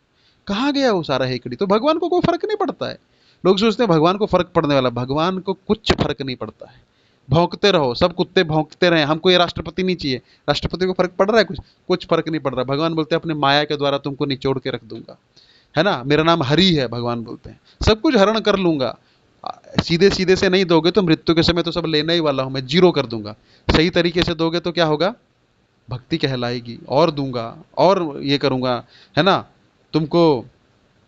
A: कहाँ गया वो सारा हेकड़ी? तो भगवान को कोई फर्क नहीं पड़ता है। लोग सोचते हैं भगवान को फर्क पड़ने वाला, भगवान को कुछ फर्क नहीं पड़ता है। भौंकते रहो, सब कुत्ते भौंकते रहे, हमको ये राष्ट्रपति नहीं चाहिए। राष्ट्रपति को फर्क पड़ रहा है कुछ? कुछ फर्क नहीं पड़ रहा। भगवान बोलते हैं अपने माया के द्वारा तुमको निचोड़ के रख दूंगा, है ना। मेरा नाम हरि है, भगवान बोलते हैं, सब कुछ हरण कर लूंगा। सीधे सीधे से नहीं दोगे तो मृत्यु के समय तो सब लेने ही वाला हूं मैं, जीरो कर दूंगा। सही तरीके से दोगे तो क्या होगा? भक्ति कहलाएगी, और दूंगा और ये करूंगा, है ना। तुमको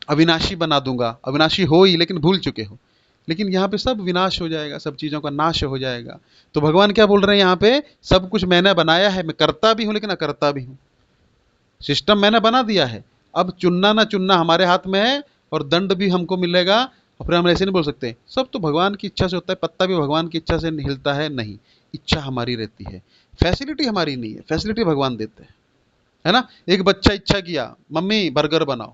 A: अविनाशी बना दूंगा। अविनाशी हो ही, लेकिन भूल चुके हो। लेकिन यहाँ पे सब विनाश हो जाएगा, सब चीजों का नाश हो जाएगा। तो भगवान क्या बोल रहे हैं यहाँ पे? सब कुछ मैंने बनाया है, मैं करता भी हूं लेकिन अकर्ता भी हूं। सिस्टम मैंने बना दिया है, अब चुनना ना चुनना हमारे हाथ में है, और दंड भी हमको मिलेगा। और फिर हम ऐसे नहीं बोल सकते सब तो भगवान की इच्छा से होता है, पत्ता भी भगवान की इच्छा से हिलता है, नहीं। इच्छा हमारी रहती है, फैसिलिटी हमारी नहीं है, फैसिलिटी भगवान देते हैं, है ना। एक बच्चा इच्छा किया मम्मी बर्गर बनाओ,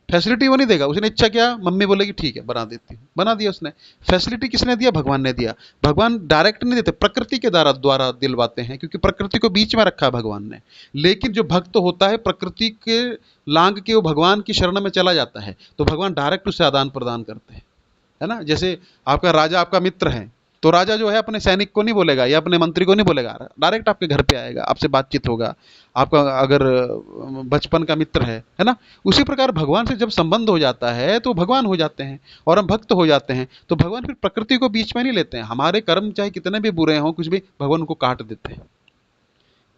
A: फैसिलिटी वो नहीं देगा। उसने इच्छा किया, मम्मी बोलेगी ठीक है बना देती हूँ, बना दिया उसने। फैसिलिटी किसने दिया? भगवान ने दिया। भगवान डायरेक्ट नहीं देते, प्रकृति के द्वारा द्वारा दिलवाते हैं, क्योंकि प्रकृति को बीच में रखा है भगवान ने। लेकिन जो भक्त होता है प्रकृति के लांग के, वो भगवान की शरण में चला जाता है, तो भगवान डायरेक्ट उससे आदान प्रदान करते हैं, है ना। जैसे आपका राजा आपका मित्र है, तो राजा जो है अपने सैनिक को नहीं बोलेगा या अपने मंत्री को नहीं बोलेगा, डायरेक्ट आपके घर पे आएगा, आपसे बातचीत होगा। आपका अगर बचपन का मित्र है ना। उसी प्रकार भगवान से जब संबंध हो जाता है तो भगवान हो जाते हैं, और हम भक्त हो जाते हैं। तो भगवान फिर प्रकृति को बीच में नहीं लेते हैं। हमारे कर्म चाहे कितने भी बुरे हों, कुछ भी, भगवान उनको काट देते हैं।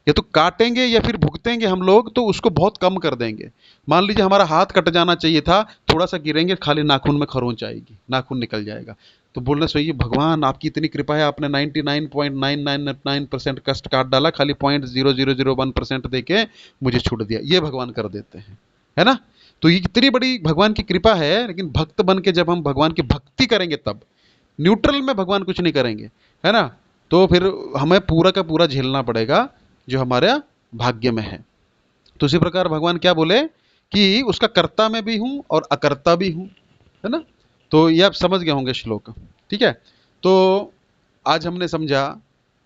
A: या तो काटेंगे या फिर भुगतेंगे हम लोग, तो उसको बहुत कम कर देंगे। मान लीजिए हमारा हाथ कट जाना चाहिए था, थोड़ा सा गिरेंगे, खाली नाखून में खरोंच आएगी, नाखून निकल जाएगा। तो बोलना चाहिए भगवान आपकी इतनी कृपा है, आपने 99.999% कष्ट काट डाला, खाली 0.0001% देके मुझे छूट दिया। ये भगवान कर देते हैं, है ना। तो ये कितनी बड़ी भगवान की कृपा है। लेकिन भक्त बन के जब हम भगवान की भक्ति करेंगे, तब न्यूट्रल में भगवान कुछ नहीं करेंगे, है ना। तो फिर हमें पूरा का पूरा झेलना पड़ेगा जो हमारे भाग्य में है। तो उसी प्रकार भगवान क्या बोले कि उसका कर्ता में भी हूं और अकर्ता भी हूं, है ना। तो ये आप समझ गए होंगे श्लोक, ठीक है। तो आज हमने समझा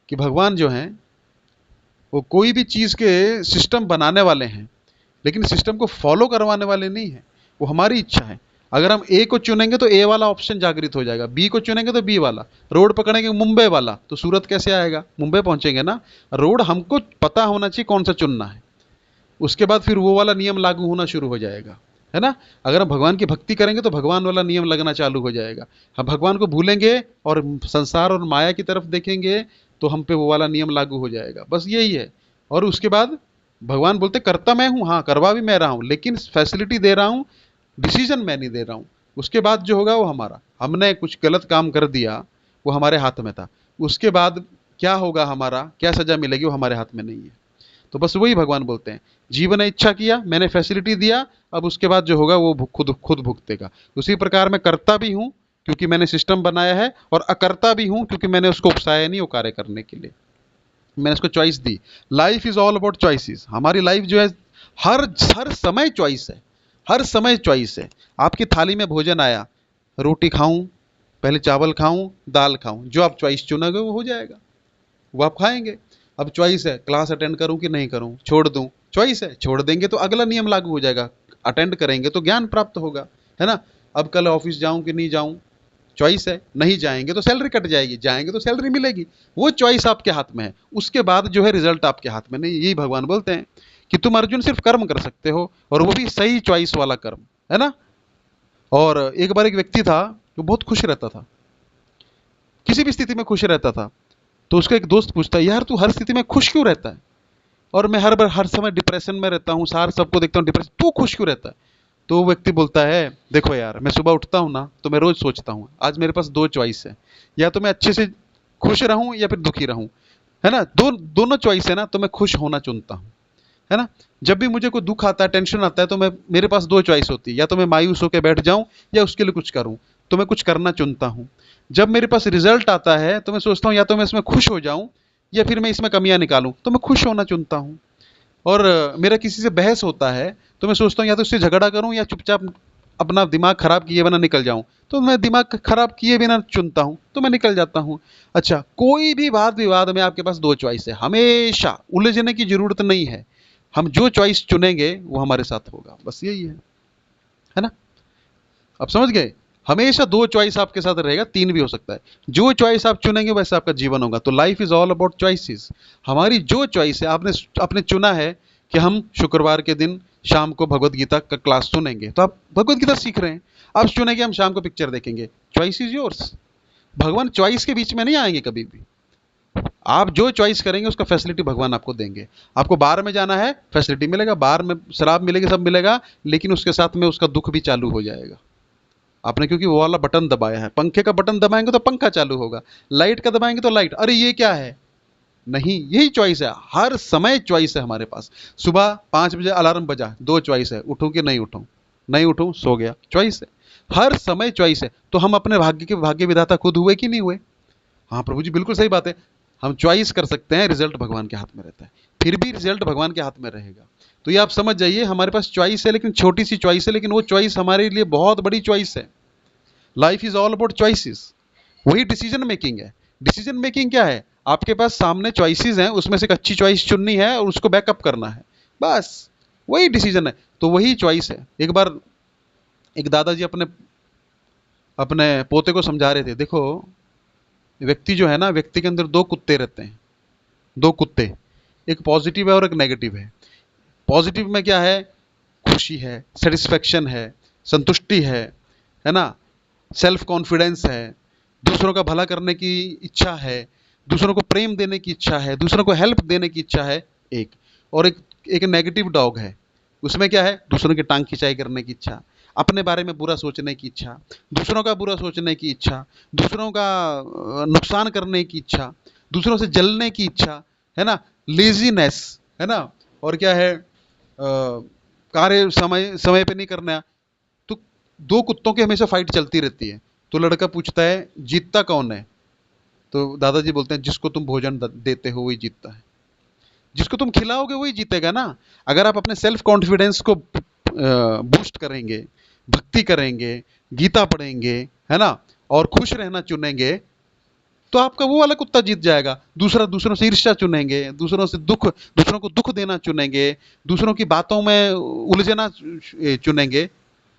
A: कि भगवान जो हैं वो कोई भी चीज के सिस्टम बनाने वाले हैं, लेकिन सिस्टम को फॉलो करवाने वाले नहीं है। वो हमारी इच्छा है। अगर हम ए को चुनेंगे तो ए वाला ऑप्शन जागृत हो जाएगा, बी को चुनेंगे तो बी वाला। रोड पकड़ेंगे मुंबई वाला, तो सूरत कैसे आएगा? मुंबई पहुंचेंगे ना। रोड हमको पता होना चाहिए कौन सा चुनना है, उसके बाद फिर वो वाला नियम लागू होना शुरू हो जाएगा, है ना। अगर हम भगवान की भक्ति करेंगे तो भगवान वाला नियम लगना चालू हो जाएगा। हम भगवान को भूलेंगे और संसार और माया की तरफ देखेंगे, तो हम पे वो वाला नियम लागू हो जाएगा। बस यही है। और उसके बाद भगवान बोलते करता मैं हूं, हाँ करवा भी मैं रहा हूं, लेकिन फैसिलिटी दे रहा हूं, डिसीजन मैं नहीं दे रहा हूं। उसके बाद जो होगा वो हमारा। हमने कुछ गलत काम कर दिया, वो हमारे हाथ में था। उसके बाद क्या होगा, हमारा क्या सजा मिलेगी, वो हमारे हाथ में नहीं है। तो बस वही भगवान बोलते हैं, जीवन ने इच्छा किया, मैंने फैसिलिटी दिया, अब उसके बाद जो होगा वो खुद खुद भुगतेगा। उसी प्रकार मैं करता भी हूं क्योंकि मैंने सिस्टम बनाया है, और अकर्ता भी हूं क्योंकि मैंने उसको उकसाया नहीं वो कार्य करने के लिए, मैंने उसको choice the. Life is all about choices. हमारी लाइफ जो है हर हर समय चॉइस है, हर समय चॉइस है। आपकी थाली में भोजन आया, रोटी खाऊं, पहले चावल खाऊं, दाल खाऊं, जो आप चॉइस चुनोगे वो हो जाएगा, वो आप खाएंगे। अब चॉइस है क्लास अटेंड करूं कि नहीं करूं, छोड़ दूं, चॉइस है, छोड़ देंगे तो अगला नियम लागू हो जाएगा, अटेंड करेंगे तो ज्ञान प्राप्त होगा, है ना। अब कल ऑफिस जाऊं कि नहीं जाऊं, चॉइस है, नहीं जाएंगे तो सैलरी कट जाएगी, जाएंगे तो सैलरी मिलेगी, वो चॉइस आपके हाथ में है। उसके बाद जो है रिजल्ट आपके हाथ में नहीं। यही भगवान बोलते हैं कि तुम अर्जुन सिर्फ कर्म कर सकते हो, और वो भी सही चॉइस वाला कर्म, है ना। और एक बार एक व्यक्ति था जो बहुत खुश रहता था, किसी भी स्थिति में खुश रहता था। तो उसका एक दोस्त पूछता है, यार तू हर स्थिति में खुश क्यों रहता है, और मैं हर बार हर समय डिप्रेशन में रहता हूँ, सार सबको देखता हूँ डिप्रेशन, तू खुश क्यों रहता है। तो वो व्यक्ति बोलता है, देखो यार मैं सुबह उठता हूँ ना, तो मैं रोज सोचता हूँ आज मेरे पास दो चॉइस है, या तो मैं अच्छे से खुश रहूं या फिर दुखी रहूं, है ना। दोनों चॉइस है ना, तो मैं खुश होना चुनता हूं, है ना। जब भी मुझे कोई दुख आता है, टेंशन आता है, तो मैं मेरे पास दो चॉइस होती है, या तो मैं मायूस होकर बैठ जाऊं या उसके लिए कुछ करूं, तो मैं कुछ करना चुनता हूं। जब मेरे पास रिजल्ट आता है तो मैं सोचता हूं या तो मैं इसमें खुश हो जाऊं या फिर मैं इसमें कमियां निकालूं, तो मैं खुश होना चुनता हूं। और मेरा किसी से बहस होता है तो मैं सोचता हूँ या तो उससे झगड़ा करूं या चुपचाप अपना दिमाग खराब किए बिना निकल जाऊं, तो मैं दिमाग खराब किए बिना चुनता हूं, तो मैं निकल जाता हूं। अच्छा, कोई भी वाद विवाद में आपके पास दो चॉइस है, हमेशा उलझने की जरूरत नहीं है। हम जो चॉइस चुनेंगे वो हमारे साथ होगा, बस यही है ना। आप समझ गए, हमेशा दो चॉइस आपके साथ रहेगा, तीन भी हो सकता है। जो चॉइस आप चुनेंगे वैसे आपका जीवन होगा। तो life is all about choices. हमारी जो चॉइस है, आपने आपने चुना है कि हम शुक्रवार के दिन शाम को भगवत गीता का क्लास सुनेंगे, तो आप भगवत गीता सीख रहे हैं। आप चुनेंगे हम शाम को पिक्चर देखेंगे, चॉइस इज योर्स। भगवान चॉइस के बीच में नहीं आएंगे कभी भी। आप जो चॉइस करेंगे उसका फैसिलिटी भगवान आपको देंगे। आपको बार में जाना है, फैसिलिटी मिलेगा, बार में शराब मिलेगी, सब मिलेगा, लेकिन उसके साथ में उसका दुख भी चालू हो जाएगा। आपने क्योंकि वो वाला बटन दबाया है, पंखे का बटन दबाएंगे तो पंखा चालू होगा, लाइट का दबाएंगे तो लाइट, अरे ये क्या है, नहीं, यही चॉइस है, हर समय चॉइस है हमारे पास। सुबह 5 बजे अलार्म बजा, दो चॉइस है, उठूं कि नहीं उठूं, नहीं उठूं सो गया, चॉइस है, हर समय चॉइस है। तो हम अपने भाग्य के भाग्य विधाता खुद हुए कि नहीं हुए। हाँ प्रभु जी बिल्कुल सही बात है, हम चॉइस कर सकते हैं, रिजल्ट भगवान के हाथ में रहता है, फिर भी रिजल्ट भगवान के हाथ में रहेगा। तो ये आप समझ जाइए, हमारे पास चॉइस है, लेकिन छोटी सी चॉइस है, लेकिन वो चॉइस हमारे लिए बहुत बड़ी चॉइस है। Life is all about choices. वही डिसीजन मेकिंग है। डिसीजन मेकिंग क्या है, आपके पास सामने चॉइसेस हैं, उसमें से एक अच्छी चॉइस चुननी है और उसको बैकअप करना है, बस वही डिसीजन है। तो वही चॉइस है। एक बार एक दादाजी अपने अपने पोते को समझा रहे थे, देखो व्यक्ति जो है ना, व्यक्ति के अंदर दो कुत्ते रहते हैं, दो कुत्ते, एक पॉजिटिव है और एक नेगेटिव है। पॉजिटिव में क्या है, खुशी है, सेटिस्फेक्शन है, संतुष्टि है ना, सेल्फ कॉन्फिडेंस है, दूसरों का भला करने की इच्छा है, दूसरों को प्रेम देने की इच्छा है, दूसरों को हेल्प देने की इच्छा है एक। और एक नेगेटिव डॉग है, उसमें क्या है, दूसरों की टांग खिंचाई करने की इच्छा, अपने बारे में बुरा सोचने की इच्छा, दूसरों का बुरा सोचने की इच्छा, दूसरों का नुकसान करने की इच्छा, दूसरों से जलने की इच्छा, है ना, लेजीनेस, है ना। और क्या है, कार्य समय समय पे नहीं करना। तो दो कुत्तों की हमेशा फाइट चलती रहती है। तो लड़का पूछता है जीतता कौन है, तो दादाजी बोलते हैं जिसको तुम भोजन देते हो वही जीतता है, जिसको तुम खिलाओगे वही जीतेगा ना। अगर आप अपने सेल्फ कॉन्फिडेंस को बूस्ट करेंगे, भक्ति करेंगे, गीता पढ़ेंगे, है ना, और खुश रहना चुनेंगे, तो आपका वो वाला कुत्ता जीत जाएगा। दूसरों से ईर्ष्या चुनेंगे, दूसरों को दुख देना चुनेंगे, दूसरों की बातों में उलझना चुनेंगे,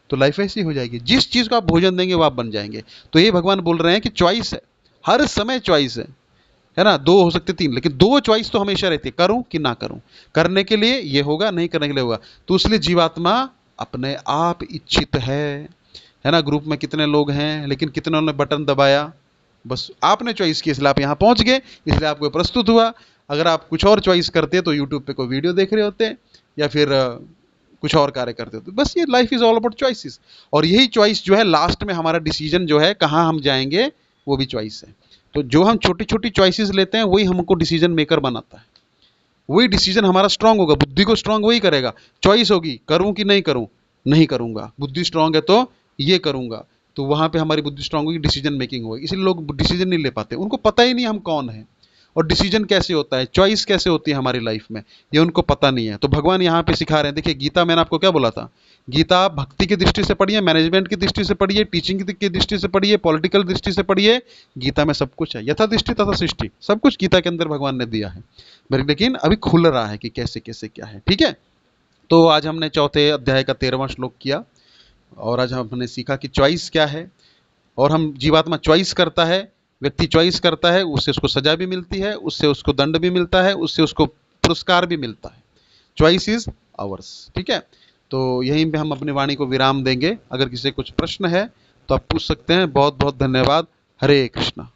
A: तो लाइफ ऐसी हो जाएगी। जिस चीज को आप भोजन देंगे वो आप बन जाएंगे। तो ये भगवान बोल रहे हैं कि चॉइस है, हर समय चॉइस है ना। दो हो सकते तीन, लेकिन दो चॉइस तो हमेशा रहती है, करूं कि ना करूं। करने के लिए ये होगा, नहीं करने के लिए होगा। तो इसलिए जीवात्मा अपने आप इच्छित है ना। ग्रुप में कितने लोग हैं, लेकिन कितनों ने बटन दबाया, बस आपने चॉइस की, इसलिए आप यहां पहुंच गए, इसलिए आपको प्रस्तुत हुआ। अगर आप कुछ और चॉइस करते तो यूट्यूब पे कोई वीडियो देख रहे होते, या फिर कुछ और कार्य करते हो। तो बस ये life is all about choices, और यही चॉइस जो है लास्ट में हमारा डिसीजन जो है कहाँ हम जाएंगे वो भी चॉइस है। तो जो हम छोटी छोटी चॉइसेस लेते हैं वही हमको डिसीजन मेकर बनाता है, वही डिसीजन हमारा स्ट्रांग होगा। बुद्धि को स्ट्रांग वही करेगा। चॉइस होगी करूं कि नहीं करूं, नहीं करूंगा। बुद्धि स्ट्रांग है तो ये करूंगा, तो वहां पे हमारी बुद्धि स्ट्रांग होगी, डिसीजन मेकिंग होगी। इसलिए लोग डिसीजन नहीं ले पाते, उनको पता ही नहीं हम कौन है और डिसीजन कैसे होता है, चॉइस कैसे होती है हमारी लाइफ में, ये उनको पता नहीं है। तो भगवान यहाँ पे सिखा रहे हैं। देखिए गीता, मैंने आपको क्या बोला था, गीता भक्ति की दृष्टि से पढ़िए, मैनेजमेंट की दृष्टि से पढ़िए, टीचिंग की दृष्टि से पढ़िए, पॉलिटिकल दृष्टि से पढ़िए, गीता में सब कुछ है। यथा दृष्टि तथा सृष्टि, सब कुछ गीता के अंदर भगवान ने दिया है। लेकिन अभी खुल रहा है कि कैसे कैसे क्या है। ठीक है, तो आज हमने चौथे अध्याय का 13वां श्लोक किया, और आज हमने सीखा कि चॉइस क्या है। और हम जीवात्मा चॉइस करता है, व्यक्ति चॉइस करता है, उससे उसको सजा भी मिलती है, उससे उसको दंड भी मिलता है, उससे उसको पुरस्कार भी मिलता है। Choice is ours. ठीक है, तो यहीं पे हम अपनी वाणी को विराम देंगे। अगर किसी कुछ प्रश्न है तो आप पूछ सकते हैं। बहुत बहुत धन्यवाद। हरे कृष्णा।